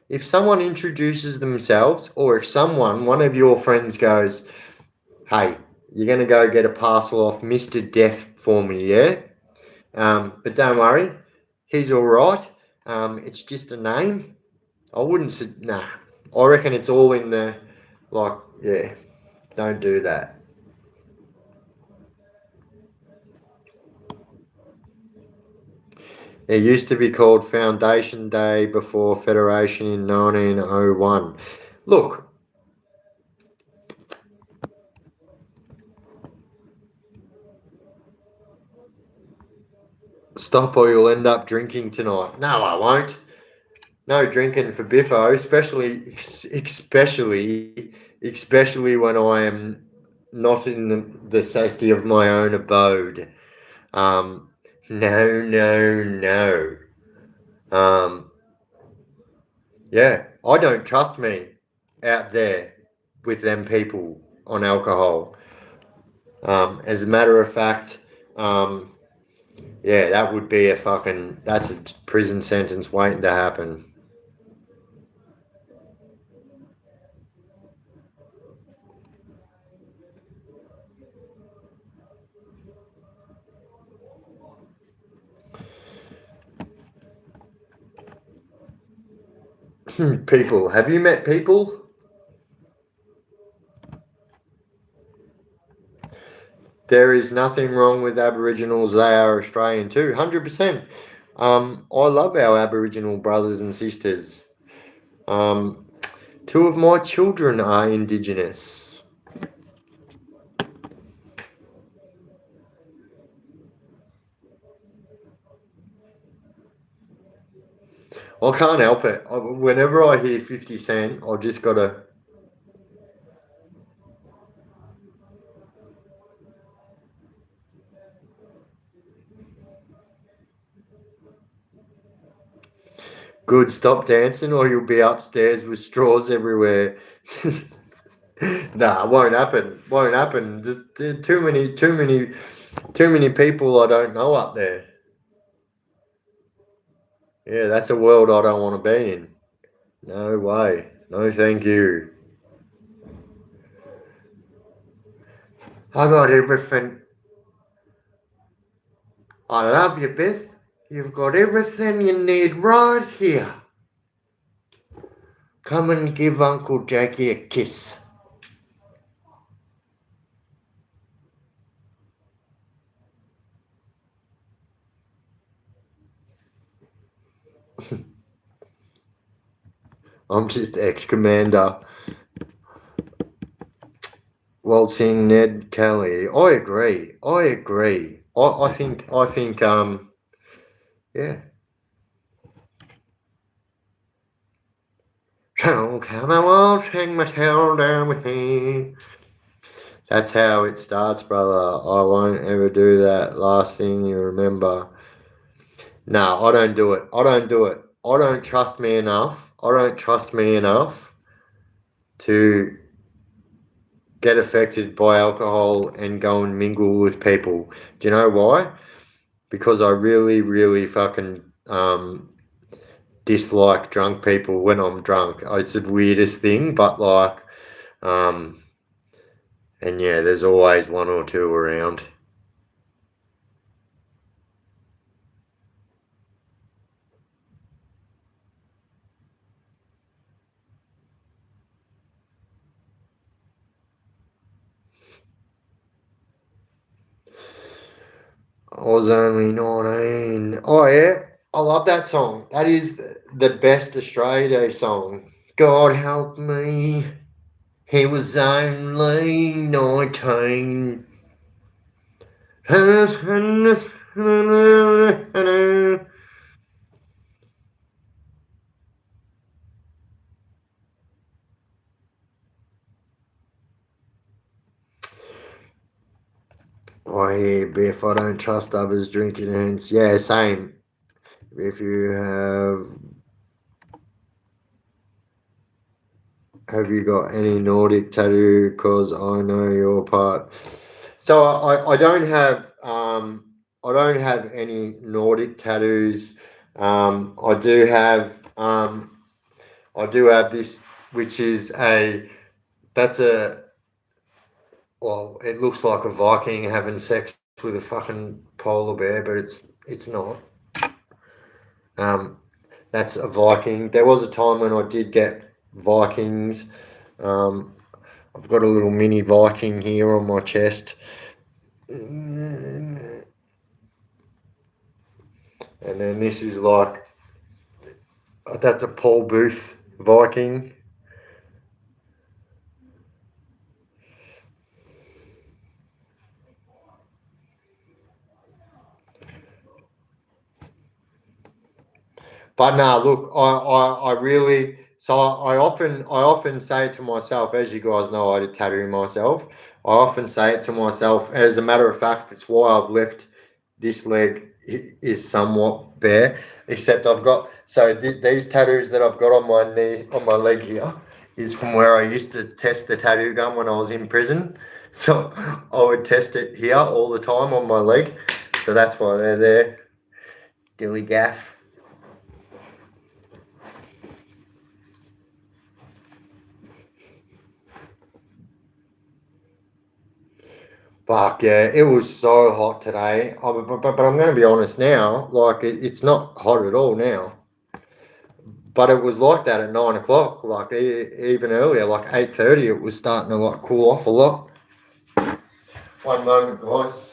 if someone introduces themselves, or if one of your friends goes, "Hey, you're gonna go get a parcel off Mr. Death for me, yeah? But don't worry, he's all right. It's just a name." I wouldn't say nah. I reckon it's all in the yeah. Don't do that. It used to be called Foundation Day before Federation in 1901. Look, stop or you'll end up drinking tonight. No, I won't. No drinking for Biffo, especially when I am not in the safety of my own abode. No, no, no. Yeah, I don't trust me out there with them people on alcohol. As a matter of fact, yeah, that would be that's a prison sentence waiting to happen. People, have you met people? There is nothing wrong with Aboriginals. They are Australian too, 100%. I love our Aboriginal brothers and sisters. Two of my children are Indigenous. I can't help it. Whenever I hear 50 Cent, I just gotta. Good, stop dancing or you'll be upstairs with straws everywhere. Nah, won't happen. Won't happen. Just too many people I don't know up there. Yeah, that's a world I don't want to be in. No way. No, thank you. I got everything. I love you, Beth. You've got everything you need right here. Come and give Uncle Jackie a kiss. I'm just ex-commander. Waltzing Ned Kelly. I agree. I think, yeah. So come on, hang my tail down with me. That's how it starts, brother. I won't ever do that. Last thing you remember. No, I don't do it. I don't trust me enough. To get affected by alcohol and go and mingle with people. Do you know why? Because I really, really fucking dislike drunk people when I'm drunk. It's the weirdest thing, but and yeah, there's always one or two around. was only 19. Oh, yeah. I love that song. That is the best Australia Day song. God help me. He was only 19. Oh, yeah, Biff, I don't trust others drinking hands. Yeah, same. If you have you got any Nordic tattoo? Cause I know your part. So I don't have any Nordic tattoos. I do have this, which is well, it looks like a Viking having sex with a fucking polar bear, but it's not. That's a Viking. There was a time when I did get Vikings. I've got a little mini Viking here on my chest. And then this is that's a Paul Booth Viking. But nah, look, I really, so I often say to myself, as you guys know, I did tattoo myself. I often say it to myself, as a matter of fact, it's why I've left this leg is somewhat bare, except I've got, so these tattoos that I've got on my knee, on my leg here, is from where I used to test the tattoo gun when I was in prison. So I would test it here all the time on my leg. So that's why they're there. Dilly gaff. Fuck yeah, it was so hot today. But I'm going to be honest now, like it's not hot at all now. But it was like that at 9 o'clock, like even earlier, like 8:30. It was starting to like cool off a lot. One moment, guys.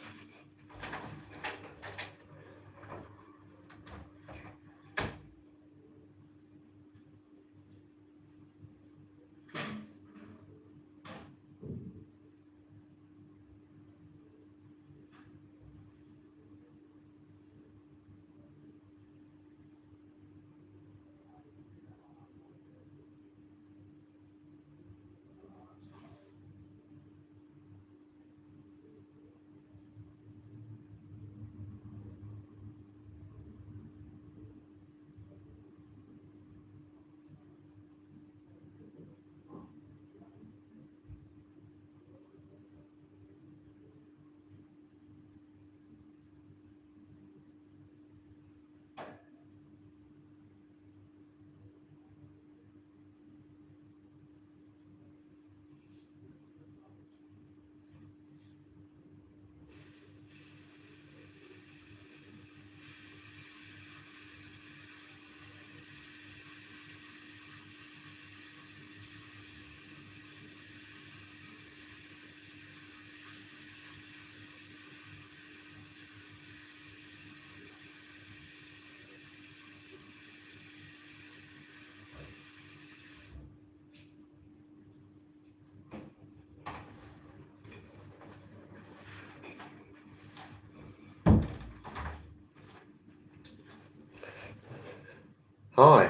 Hi.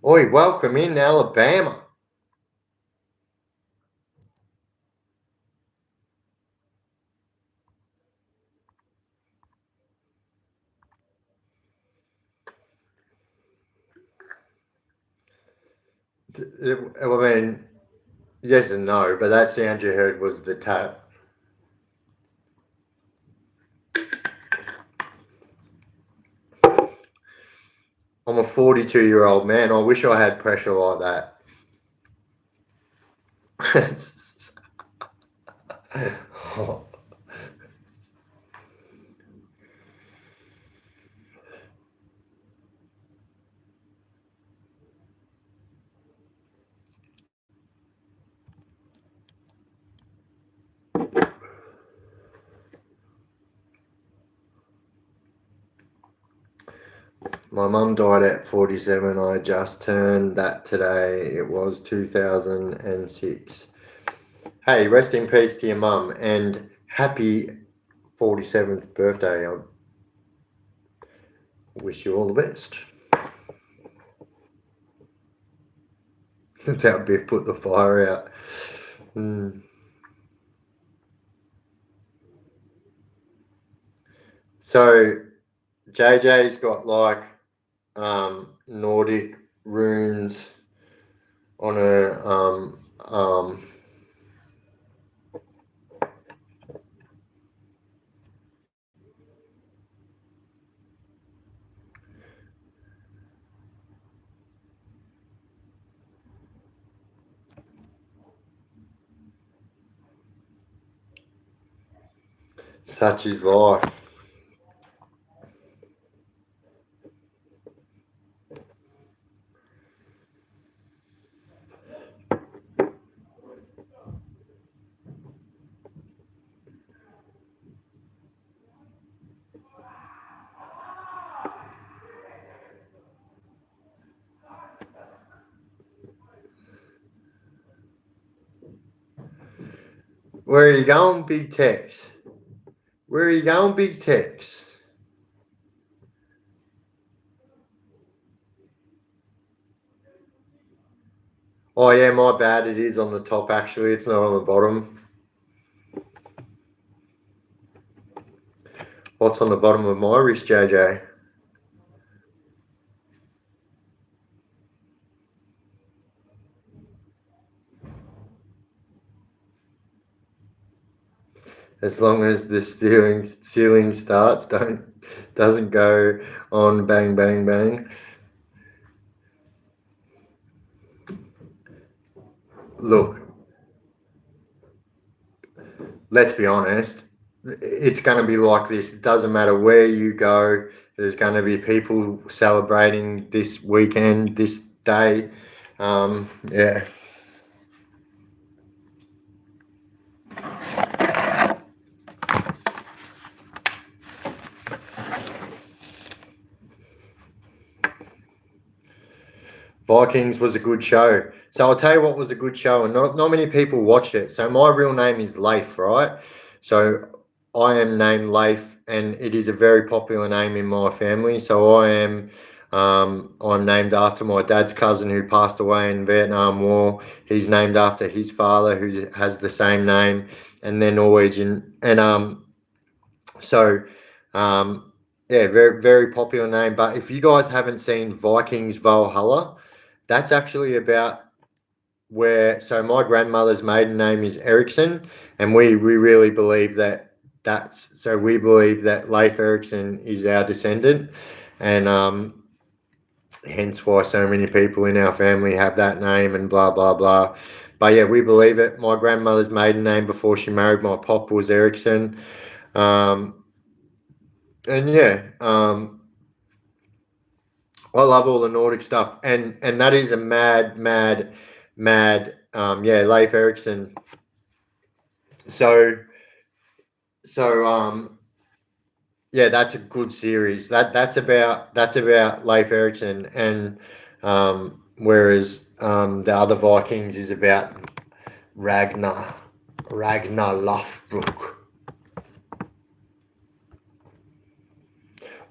Oi, welcome in Alabama. I mean, yes and no, but that sound you heard was the tap. I'm a 42-year-old man. I wish I had pressure like that. My mum died at 47. I just turned that today. It was 2006. Hey, rest in peace to your mum and happy 47th birthday. I wish you all the best. That's how Biff put the fire out. So JJ's got like Nordic runes on her such is life. Where are you going, Big Tex? Where are you going, Big Tex? Oh yeah, my bad. It is on the top actually. It's not on the bottom. What's on the bottom of my wrist, JJ? As long as the ceiling starts, doesn't go on bang bang bang. Look, let's be honest. It's going to be like this. It doesn't matter where you go. There's going to be people celebrating this weekend, this day. Yeah. Vikings was a good show. So I'll tell you what was a good show, and not many people watched it. So my real name is Leif, right? So I am named Leif, and it is a very popular name in my family. So I'm named after my dad's cousin who passed away in the Vietnam War. He's named after his father who has the same name, and they're Norwegian. And so yeah, very very popular name. But if you guys haven't seen Vikings Valhalla, that's actually about where. So my grandmother's maiden name is Eriksson, and we really believe that we believe that Leif Erikson is our descendant, and hence why so many people in our family have that name and blah blah blah. But yeah, we believe it. My grandmother's maiden name before she married my pop was Eriksson, and yeah. I love all the Nordic stuff, and that is a mad. Yeah, Leif Erikson. So yeah, that's a good series. That's about Leif Erikson, and whereas the other Vikings is about Ragnar Lothbrok.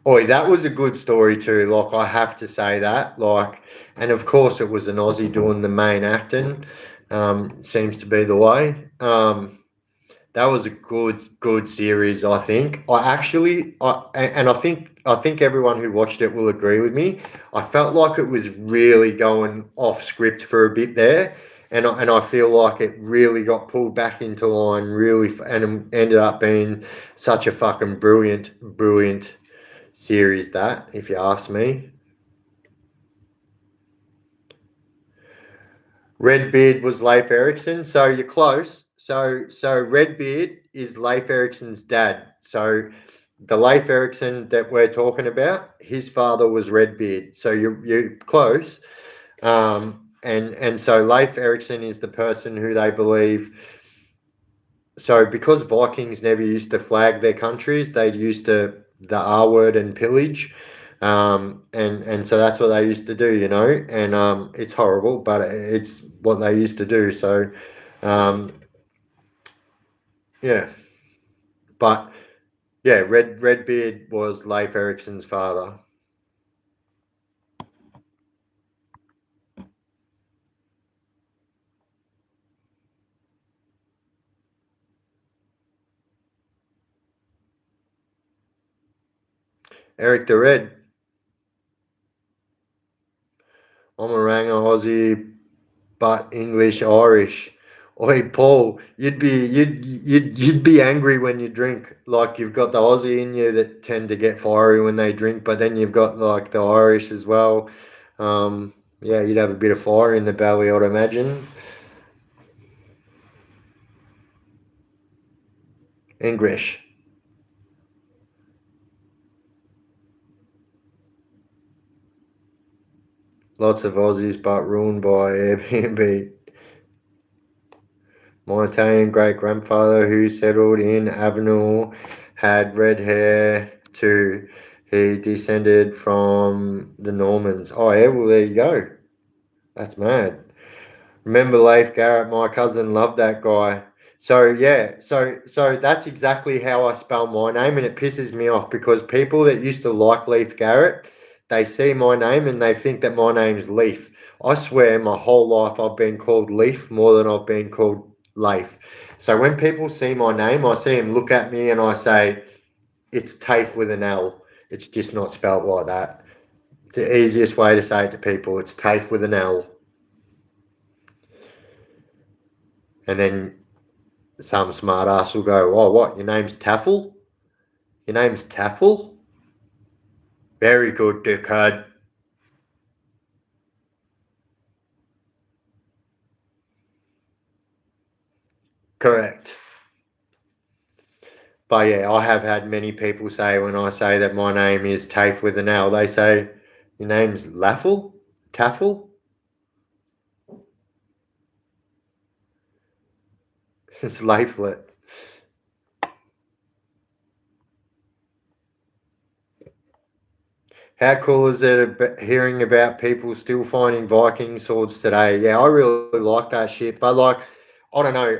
Oi, that was a good story too. Like I have to say that. Like, and of course it was an Aussie doing the main acting. Seems to be the way. That was a good series. I think. I think everyone who watched it will agree with me. I felt like it was really going off script for a bit there, and I feel like it really got pulled back into line. Really, and ended up being such a fucking brilliant series, that, if you ask me. Redbeard was Leif Erikson, so you're close. So Redbeard is Leif Erikson's dad. So the Leif Erikson that we're talking about, his father was Redbeard. So you're close. And so Leif Erikson is the person who they believe. So because Vikings never used to flag their countries, they used to the R word and pillage. And so that's what they used to do, and it's horrible, but it's what they used to do. So um, yeah, but yeah, Redbeard was Leif Erikson's father. Eric the Red. I'm a Ranger Aussie, but English Irish. Oi, Paul, you'd be angry when you drink. Like you've got the Aussie in you that tend to get fiery when they drink, but then you've got like the Irish as well. Yeah, you'd have a bit of fire in the belly, I'd imagine. English. Lots of Aussies, but ruined by Airbnb. My Italian great grandfather, who settled in Avenel, had red hair too. He descended from the Normans. Oh, yeah, well, there you go. That's mad. Remember Leif Garrett? My cousin loved that guy. So yeah, so that's exactly how I spell my name, and it pisses me off because people that used to like Leif Garrett, they see my name and they think that my name's Leaf. I swear, my whole life I've been called Leaf more than I've been called Leif. So when people see my name, I see them look at me and I say, it's TAFE with an L. It's just not spelt like that. The easiest way to say it to people, it's TAFE with an L. And then some smart ass will go, oh, what? Your name's Taffel? Your name's Taffel? Very good, dickhead. Correct. But yeah, I have had many people say when I say that my name is Tafe with an L, they say, your name's Laffel? Taffel? It's Leiflet. How cool is it hearing about people still finding Viking swords today? Yeah, I really like that shit. But like, I don't know.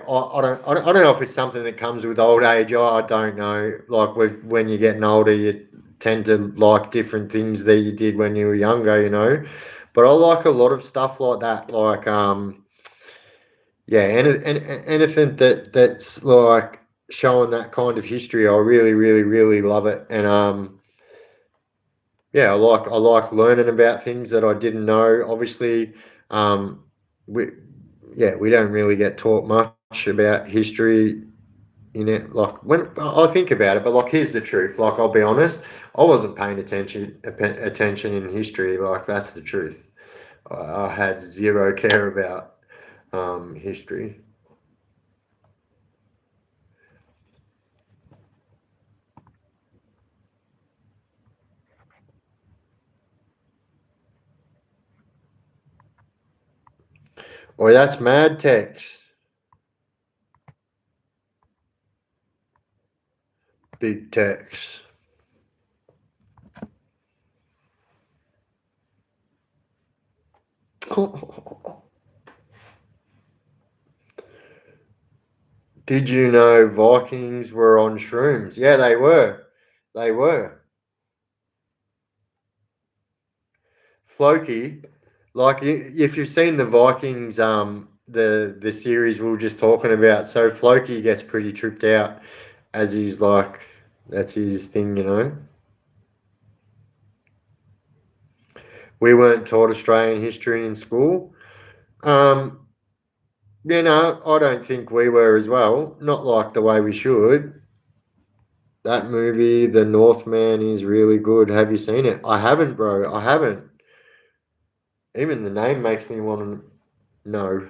I don't know if it's something that comes with old age. I don't know. Like when you're getting older, you tend to like different things that you did when you were younger. But I like a lot of stuff like that. Like yeah, and anything that's like showing that kind of history, I really, really, really love it. And yeah, I like learning about things that I didn't know. Obviously, um, we we don't really get taught much about history in it. Like when I think about it, but like here's the truth. Like I'll be honest, I wasn't paying attention in history. Like that's the truth. I had zero care about history. Well, that's mad Tex. Big Tex. Did you know Vikings were on shrooms? Yeah, they were. They were. Floki, like if you've seen the Vikings, the series we were just talking about, so Floki gets pretty tripped out as he's like, that's his thing. We weren't taught Australian history in school. Um, I don't think we were as well. Not like the way we should. That movie, The Northman, is really good. Have you seen it? I haven't, bro. I haven't. Even the name makes me want to know.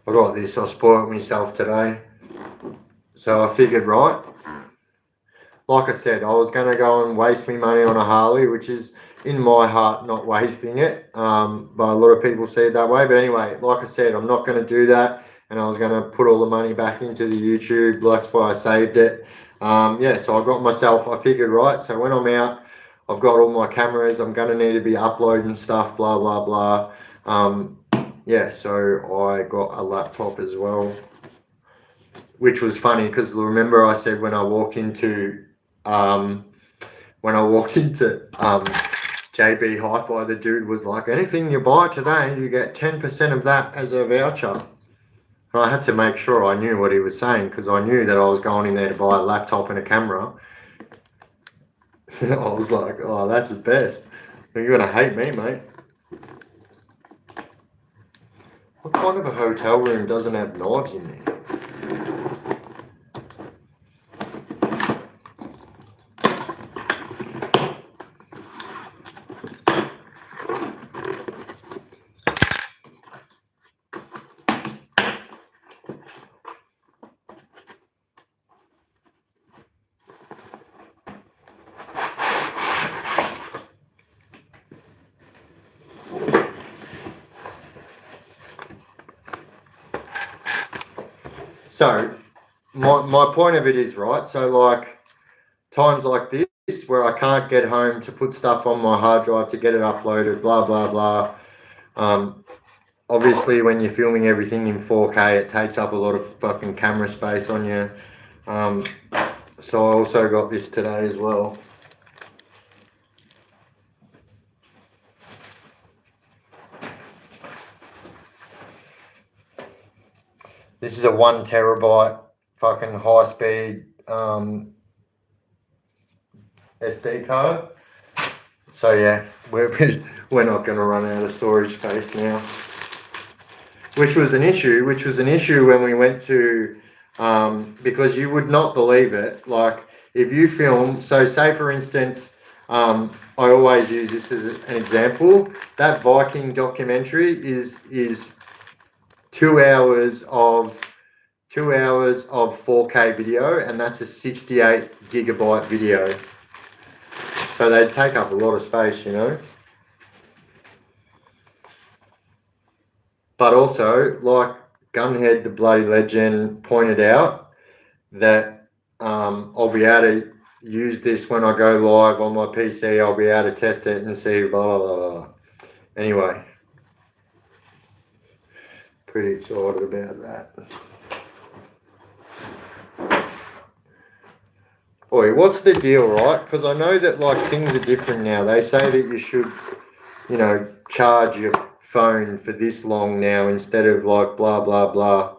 I got this. I spoiled myself today. So I figured, right, like I said, I was going to go and waste me money on a Harley, which is in my heart not wasting it. But a lot of people see it that way. But anyway, like I said, I'm not going to do that. And I was going to put all the money back into the YouTube. That's why I saved it. Yeah, so I got myself, I figured, right, so when I'm out, I've got all my cameras. I'm going to need to be uploading stuff, blah, blah, blah. Yeah, so I got a laptop as well, which was funny because remember I said when I walked into JB Hi-Fi, the dude was like, anything you buy today, you get 10% of that as a voucher. And I had to make sure I knew what he was saying because I knew that I was going in there to buy a laptop and a camera. I was like, oh, that's the best. You're going to hate me, mate. What kind of a hotel room doesn't have knives in there? So, my point of it is, right, so like times like this where I can't get home to put stuff on my hard drive to get it uploaded, blah, blah, blah. Obviously, when you're filming everything in 4K, it takes up a lot of fucking camera space on you. So I also got this today as well. This is a 1 terabyte fucking high speed SD card. So yeah, we're not going to run out of storage space now. Which was an issue when we went to, because you would not believe it, like if you film, so say for instance, I always use this as an example, that Viking documentary is 2 hours of 4K video, and that's a 68 gigabyte video. So they take up a lot of space, you know. But also, like Gunhead, the bloody legend, pointed out that I'll be able to use this when I go live on my PC. I'll be able to test it and see blah, blah, blah, blah. Anyway, pretty excited about that. Boy, what's the deal, right? Because I know that like things are different now. They say that you should, you know, charge your phone for this long now instead of like blah, blah, blah.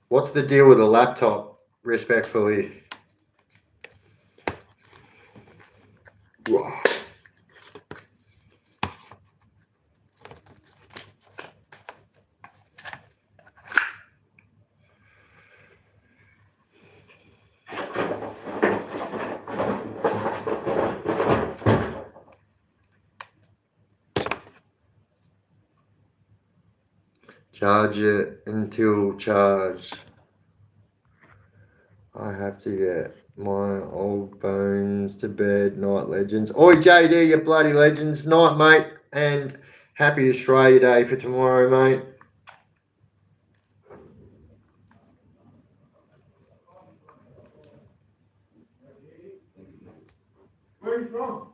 What's the deal with a laptop, respectfully? Wow. Charge it until charged. I have to get my old bones to bed. Night, legends. Oi, JD, you bloody legends. Night, mate. And happy Australia Day for tomorrow, mate. Where are you from?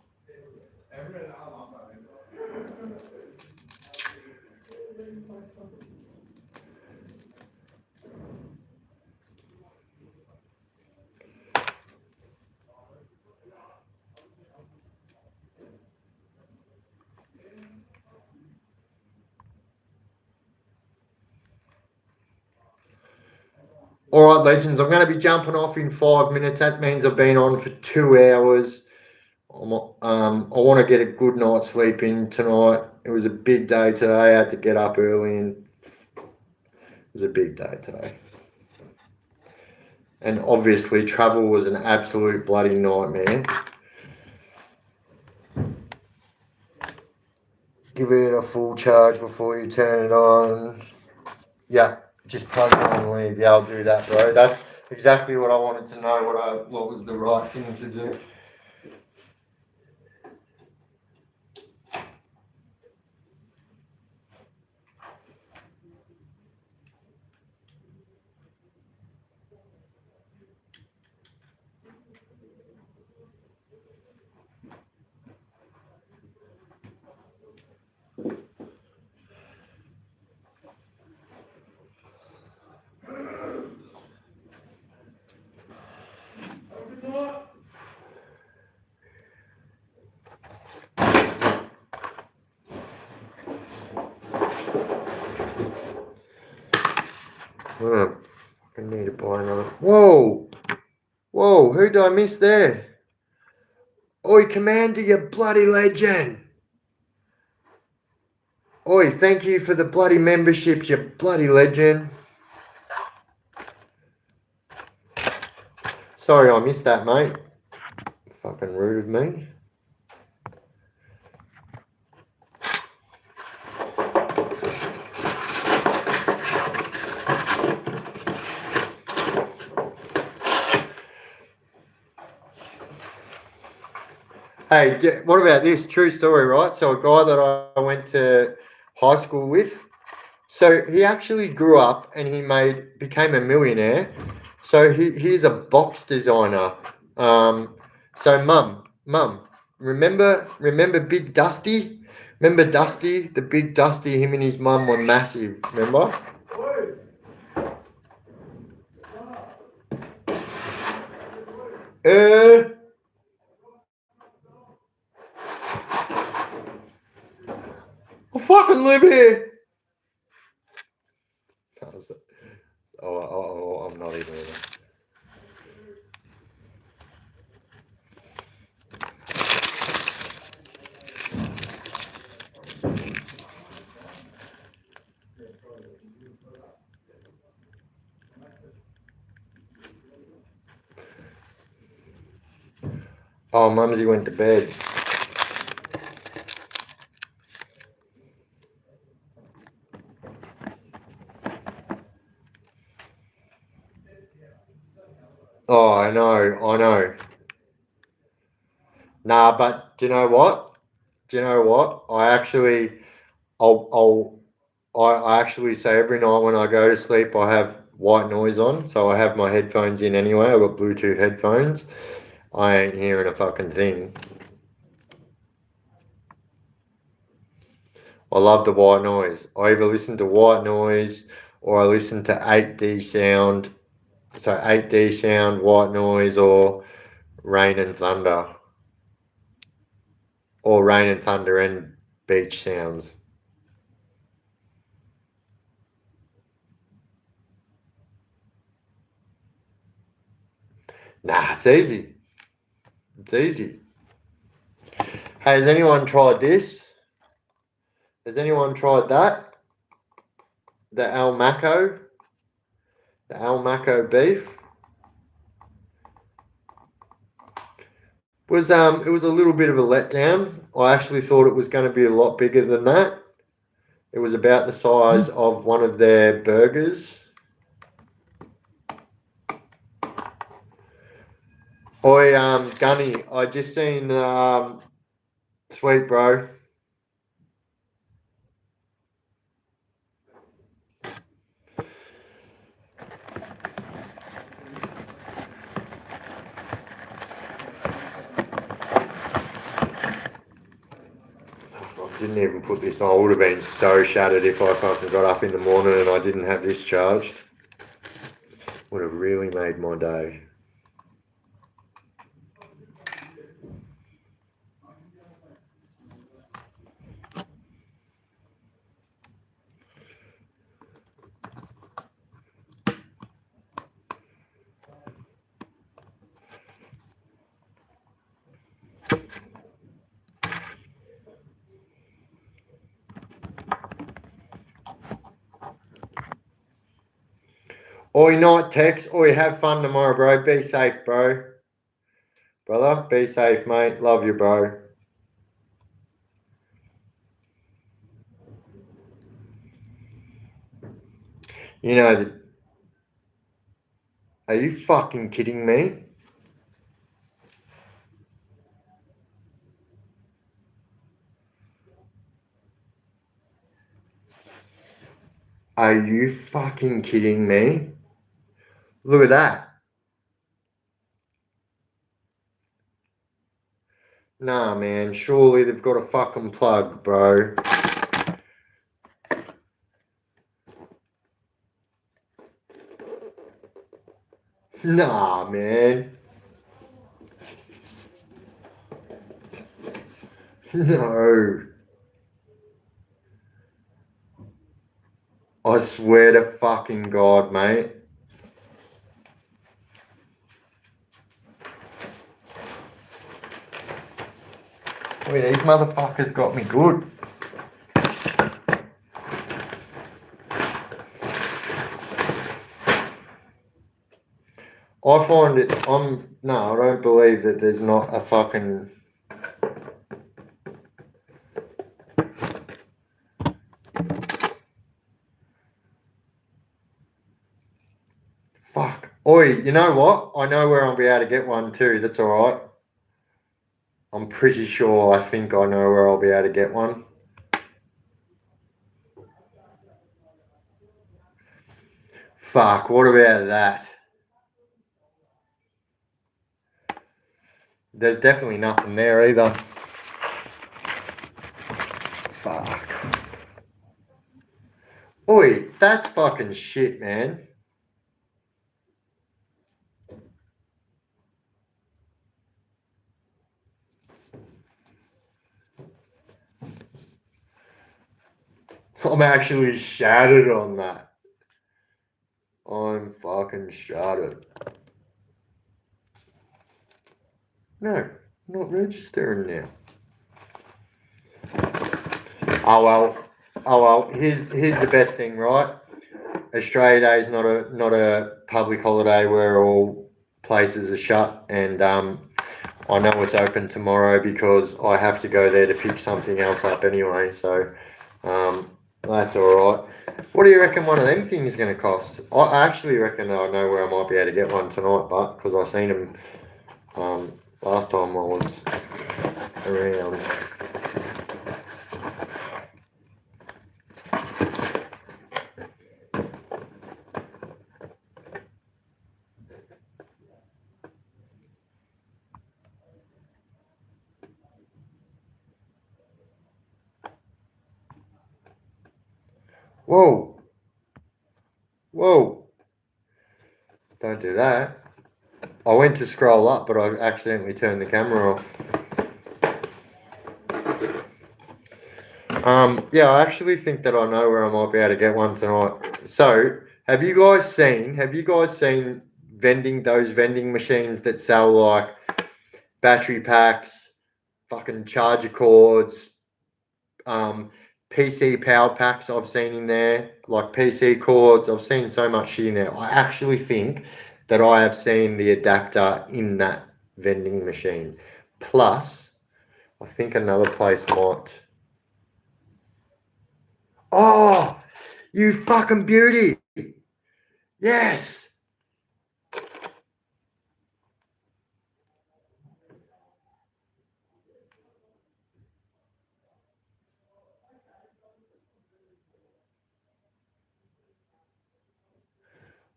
All right, legends, I'm going to be jumping off in 5 minutes. That means I've been on for 2 hours. I want to get a good night's sleep in tonight. It was a big day today. I had to get up early, and it was a big day today. And obviously, travel was an absolute bloody nightmare. Give it a full charge before you turn it on. Yeah, just plug it in and leave. Yeah, I'll do that, bro. That's exactly what I wanted to know. What was the right thing to do. I need to buy another. Whoa! Whoa, who did I miss there? Oi, Commander, you bloody legend! Oi, thank you for the bloody memberships, you bloody legend. Sorry I missed that, mate. Fucking rude of me. Hey, what about this? True story, right? So a guy that I went to high school with, so he actually grew up and he became a millionaire. So he's a box designer. So mum, remember Big Dusty? Remember Dusty, the big Dusty? Him and his mum were massive. Remember? I fucking live here. I'm not even in it. Oh, Mumsy went to bed. Oh, I know. Nah, but do you know what? I actually say every night when I go to sleep, I have white noise on, so I have my headphones in anyway. I've got Bluetooth headphones. I ain't hearing a fucking thing. I love the white noise. I either listen to white noise or I listen to 8D sound. So 8D sound, white noise, or rain and thunder. Or rain and thunder and beach sounds. Nah, it's easy. It's easy. Hey, has anyone tried this? Has anyone tried that? The Almaco? The Almaco beef? It was a little bit of a letdown. I actually thought it was going to be a lot bigger than that. It was about the size of one of their burgers. Oi, Gunny, I just seen sweet bro. I didn't even put this on. I would have been so shattered if I fucking got up in the morning and I didn't have this charged. Would have really made my day. Oi, night Tex. Oi, have fun tomorrow, bro. Be safe, bro. Brother, be safe, mate. Love you, bro. You know, are you fucking kidding me? Are you fucking kidding me? Look at that. Nah, man, surely they've got a fucking plug, bro. Nah, man. No. I swear to fucking God, mate. Wait, these motherfuckers got me good. I find it, no, I don't believe that there's not a fucking... Fuck. Oi, you know what? I know where I'll be able to get one too, that's alright. I'm pretty sure, I think I know where I'll be able to get one. Fuck, what about that? There's definitely nothing there either. Fuck. Oi, that's fucking shit, man. I'm actually shattered on that. I'm fucking shattered. No, not registering now. Oh well. Here's the best thing, right? Australia Day is not a public holiday where all places are shut, and I know it's open tomorrow because I have to go there to pick something else up anyway. So that's all right. What do you reckon one of them things is going to cost? I actually reckon I know where I might be able to get one tonight, but because I seen them last time I was around. Whoa. Whoa. Don't do that. I went to scroll up, but I accidentally turned the camera off. Yeah, I actually think that I know where I might be able to get one tonight. So, have you guys seen those vending machines that sell like battery packs, fucking charger cords, PC power packs I've seen in there, like PC cords. I've seen so much shit in there. I actually think that I have seen the adapter in that vending machine. Plus, I think another place might. Oh, you fucking beauty. Yes.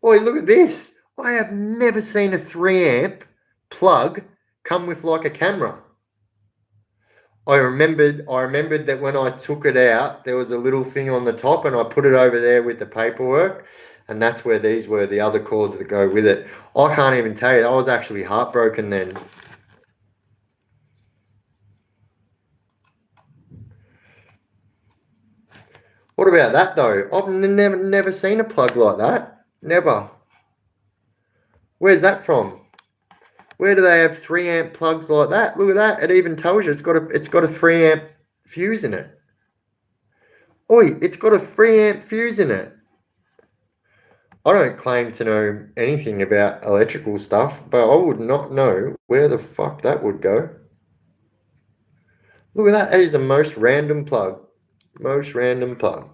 Oi, look at this. I have never seen a 3 amp plug come with like a camera. I remembered that when I took it out, there was a little thing on the top and I put it over there with the paperwork, and that's where these were, the other cords that go with it. I can't even tell you, I was actually heartbroken then. What about that though? I've never seen a plug like that. Never. Where's that from? Where do they have 3 amp plugs like that? Look at that. It even tells you it's got a 3 amp fuse in it. Oi, it's got a 3 amp fuse in it. I don't claim to know anything about electrical stuff, but I would not know where the fuck that would go. Look at that. That is the most random plug. Most random plug.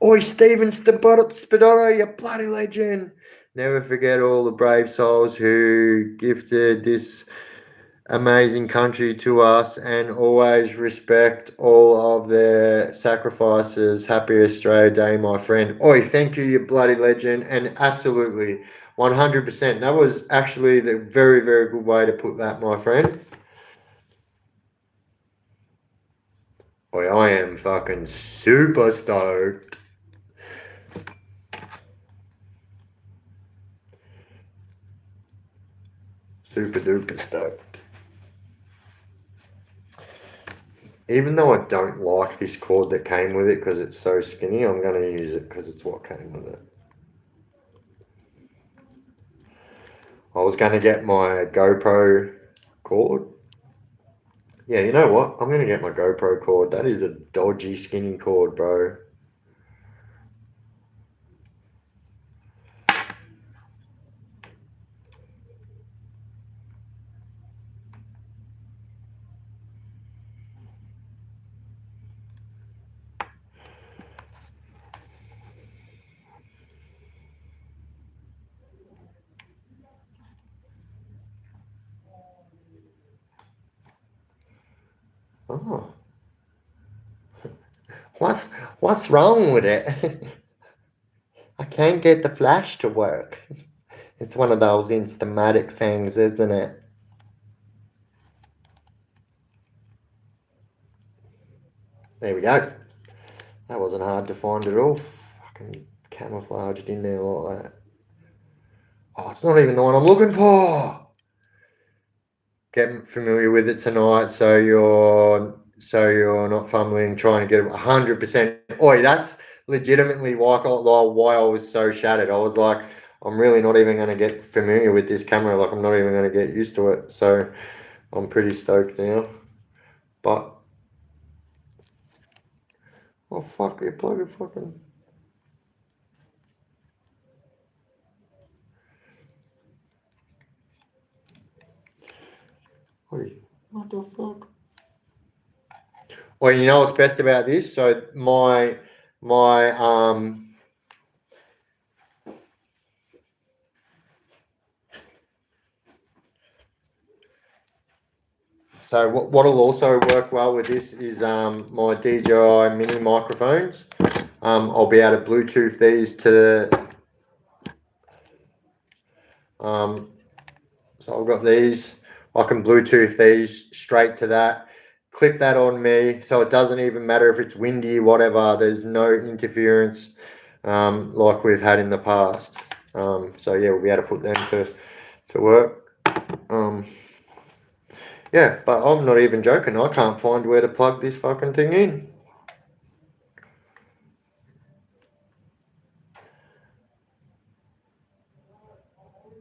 Oi, Steven Spadotto, you bloody legend. Never forget all the brave souls who gifted this amazing country to us, and always respect all of their sacrifices. Happy Australia Day, my friend. Oi, thank you, you bloody legend. And absolutely, 100%. That was actually the very, very good way to put that, my friend. Oi, I am fucking super stoked. Super duper stoked. Even though I don't like this cord that came with it because it's so skinny, I'm going to use it because it's what came with it. I was going to get my GoPro cord. Yeah, you know what? I'm going to get my GoPro cord. That is a dodgy, skinny cord, bro. Oh. What's wrong with it? I can't get the flash to work. It's one of those Instamatic things, isn't it? There we go. That wasn't hard to find at all. Fucking camouflaged in there like that. Oh, it's not even the one I'm looking for. Get familiar with it tonight, so you're not fumbling trying to get it 100%. Oi, that's legitimately why I was so shattered. I was like, I'm really not even going to get familiar with this camera. Like, I'm not even going to get used to it. So I'm pretty stoked now. But oh fuck, you bloody fucking. Oi, what the fuck? Well, you know what's best about this? So my so what'll also work well with this is my DJI mini microphones. I'll be able to Bluetooth these to so I've got these. I can Bluetooth these straight to that. Clip that on me, so it doesn't even matter if it's windy, whatever. There's no interference like we've had in the past. So yeah, we'll be able to put them to work. Yeah, but I'm not even joking. I can't find where to plug this fucking thing in.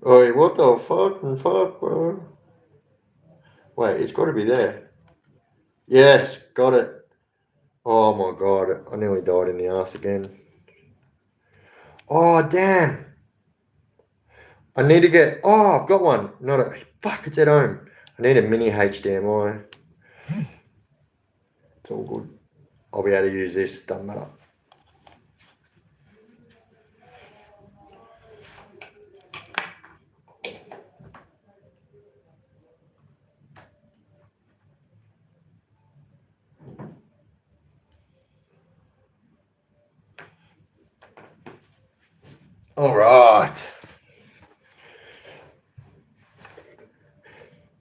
Oi, what the fucking fuck, bro? Wait, it's got to be there. Yes, got it. Oh my god, I nearly died in the ass again. Oh, damn. I need to get. Oh, I've got one. Not a. Fuck, it's at home. I need a mini HDMI. It's all good. I'll be able to use this. Doesn't matter. All right.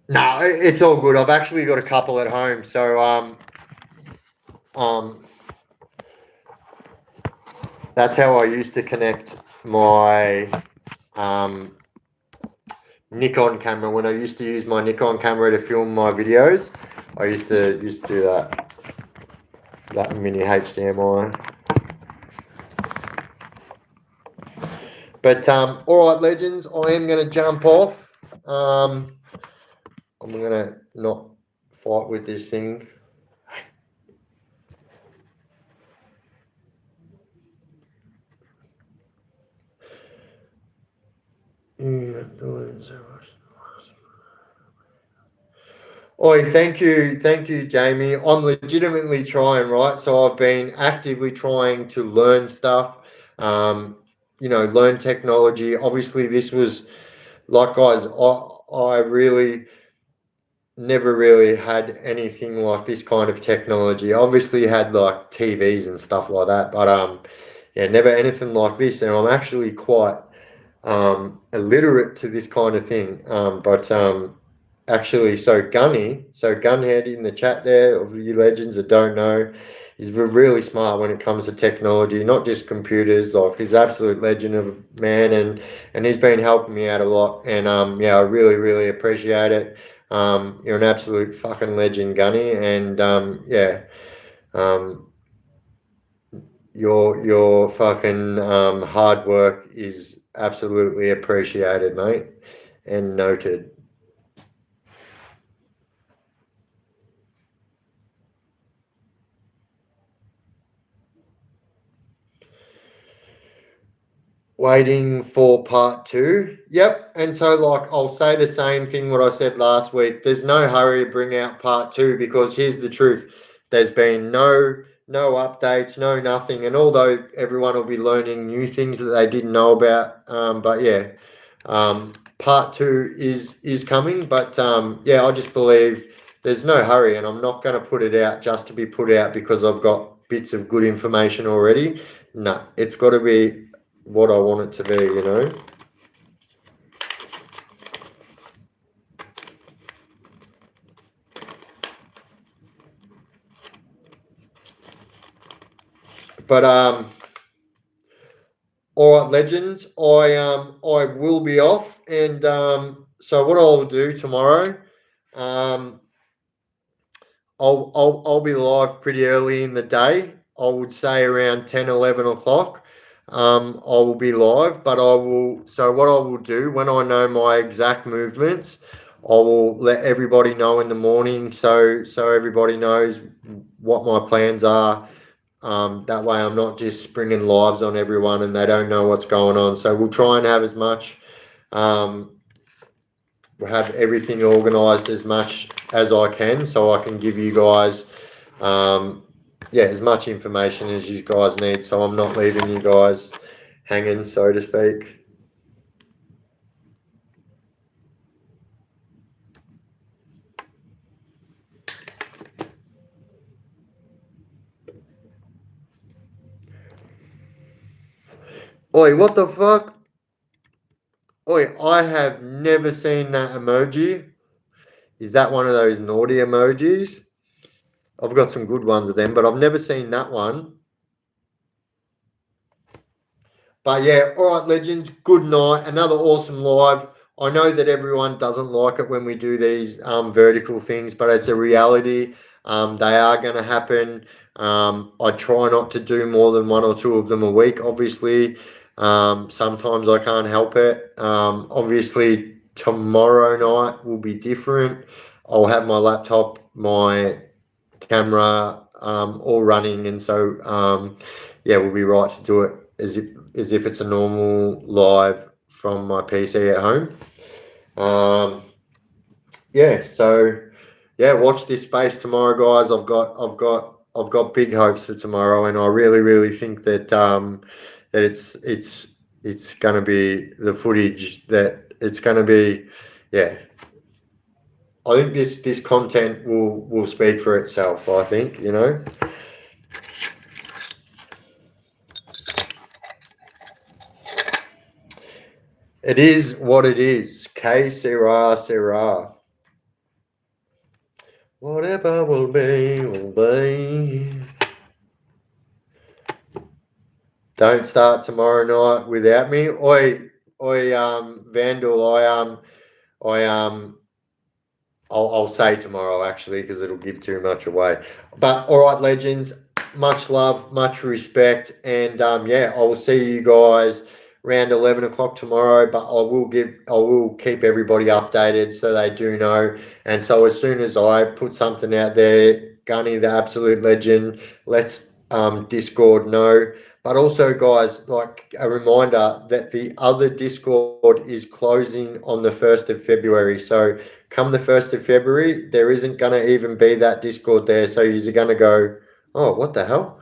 No, it's all good. I've actually got a couple at home, so that's how I used to connect my Nikon camera. When I used to use my Nikon camera to film my videos, I used to do that mini HDMI. But all right, legends, I am going to jump off. I'm going to not fight with this thing. Oi, thank you, Jamie. I'm legitimately trying, right? So I've been actively trying to learn stuff, um, learn technology. Obviously, this was like, guys, I really never really had anything like this kind of technology. Obviously, had like TVs and stuff like that, but yeah, never anything like this. And I'm actually quite illiterate to this kind of thing. But actually, so Gunhead in the chat there of you legends that don't know, he's really smart when it comes to technology, not just computers. Like he's an absolute legend of a man, and he's been helping me out a lot. And yeah, I really really appreciate it. You're an absolute fucking legend, Gunny, and yeah. Um, your fucking hard work is absolutely appreciated, mate, and noted. Waiting for part two. Yep. And so, like, I'll say the same thing what I said last week. There's no hurry to bring out part two because here's the truth. There's been no updates, no nothing. And although everyone will be learning new things that they didn't know about, but yeah, part two is coming. But yeah, I just believe there's no hurry, and I'm not going to put it out just to be put out because I've got bits of good information already. No, it's got to be what I want it to be, you know. But all right, legends. I will be off, and so what I'll do tomorrow, um, I'll be live pretty early in the day. I would say around 10, 11 o'clock. I will be live, but I will. So what I will do when I know my exact movements, I will let everybody know in the morning, so everybody knows what my plans are. That way, I'm not just springing lives on everyone and they don't know what's going on. So we'll try and have as much. Um, we'll have everything organised as much as I can, so I can give you guys, yeah, as much information as you guys need. So I'm not leaving you guys hanging, so to speak. Oi, what the fuck? Oi, I have never seen that emoji. Is that one of those naughty emojis? I've got some good ones of them, but I've never seen that one. But yeah, all right, legends. Good night. Another awesome live. I know that everyone doesn't like it when we do these vertical things, but it's a reality. They are going to happen. I try not to do more than one or two of them a week. Obviously, sometimes I can't help it. Obviously, tomorrow night will be different. I'll have my laptop, my camera, all running, and so yeah, we'll be right to do it as if it's a normal live from my PC at home. Yeah, so yeah, watch this space tomorrow, guys. I've got big hopes for tomorrow, and I really really think that that it's going to be the footage that it's going to be. Yeah, I think this content will speak for itself. I think, you know. It is what it is. Que sera, sera. Whatever will be, will be. Don't start tomorrow night without me. Oi, Vandal. I I'll say tomorrow actually because it'll give too much away. But all right, legends. Much love, much respect, and yeah, I will see you guys around 11 o'clock tomorrow. But I will keep everybody updated so they do know. And so as soon as I put something out there, Gunny, the absolute legend, let's Discord know. But also, guys, like a reminder that the other Discord is closing on the 1st of February. So come the 1st of February, there isn't going to even be that Discord there. So you're going to go, oh, what the hell?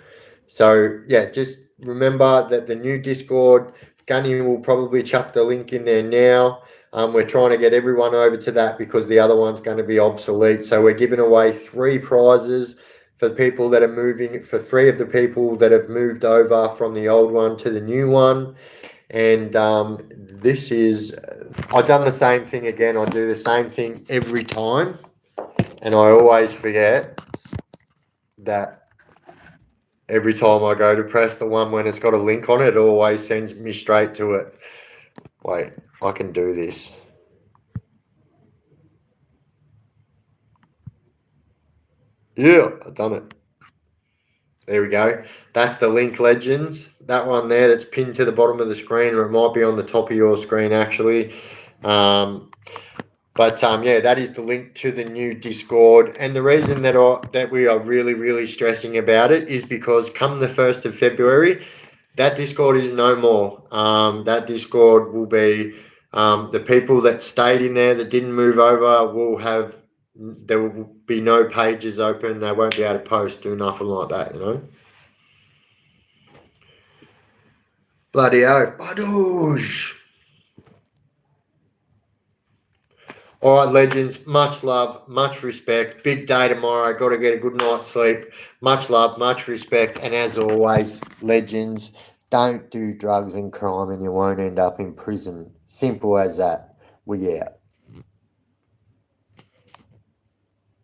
So yeah, just remember that the new Discord, Gunny will probably chuck the link in there now. We're trying to get everyone over to that because the other one's going to be obsolete. So we're giving away 3 prizes for people that are moving, for 3 of the people that have moved over from the old one to the new one. And this is, I've done the same thing again. I do the same thing every time. And I always forget that every time I go to press the one when it's got a link on it, it always sends me straight to it. Wait, I can do this. Yeah, I've done it. There we go. That's the link, legends. That one there that's pinned to the bottom of the screen, or it might be on the top of your screen actually. Yeah, that is the link to the new Discord. And the reason that we are really, really stressing about it is because come the 1st of February, that Discord is no more. That Discord will be the people that stayed in there that didn't move over there will be no pages open. They won't be able to post, do nothing like that, you know. Bloody oath. Badoosh. All right, legends, much love, much respect. Big day tomorrow. Got to get a good night's sleep. Much love, much respect. And as always, legends, don't do drugs and crime and you won't end up in prison. Simple as that. We out.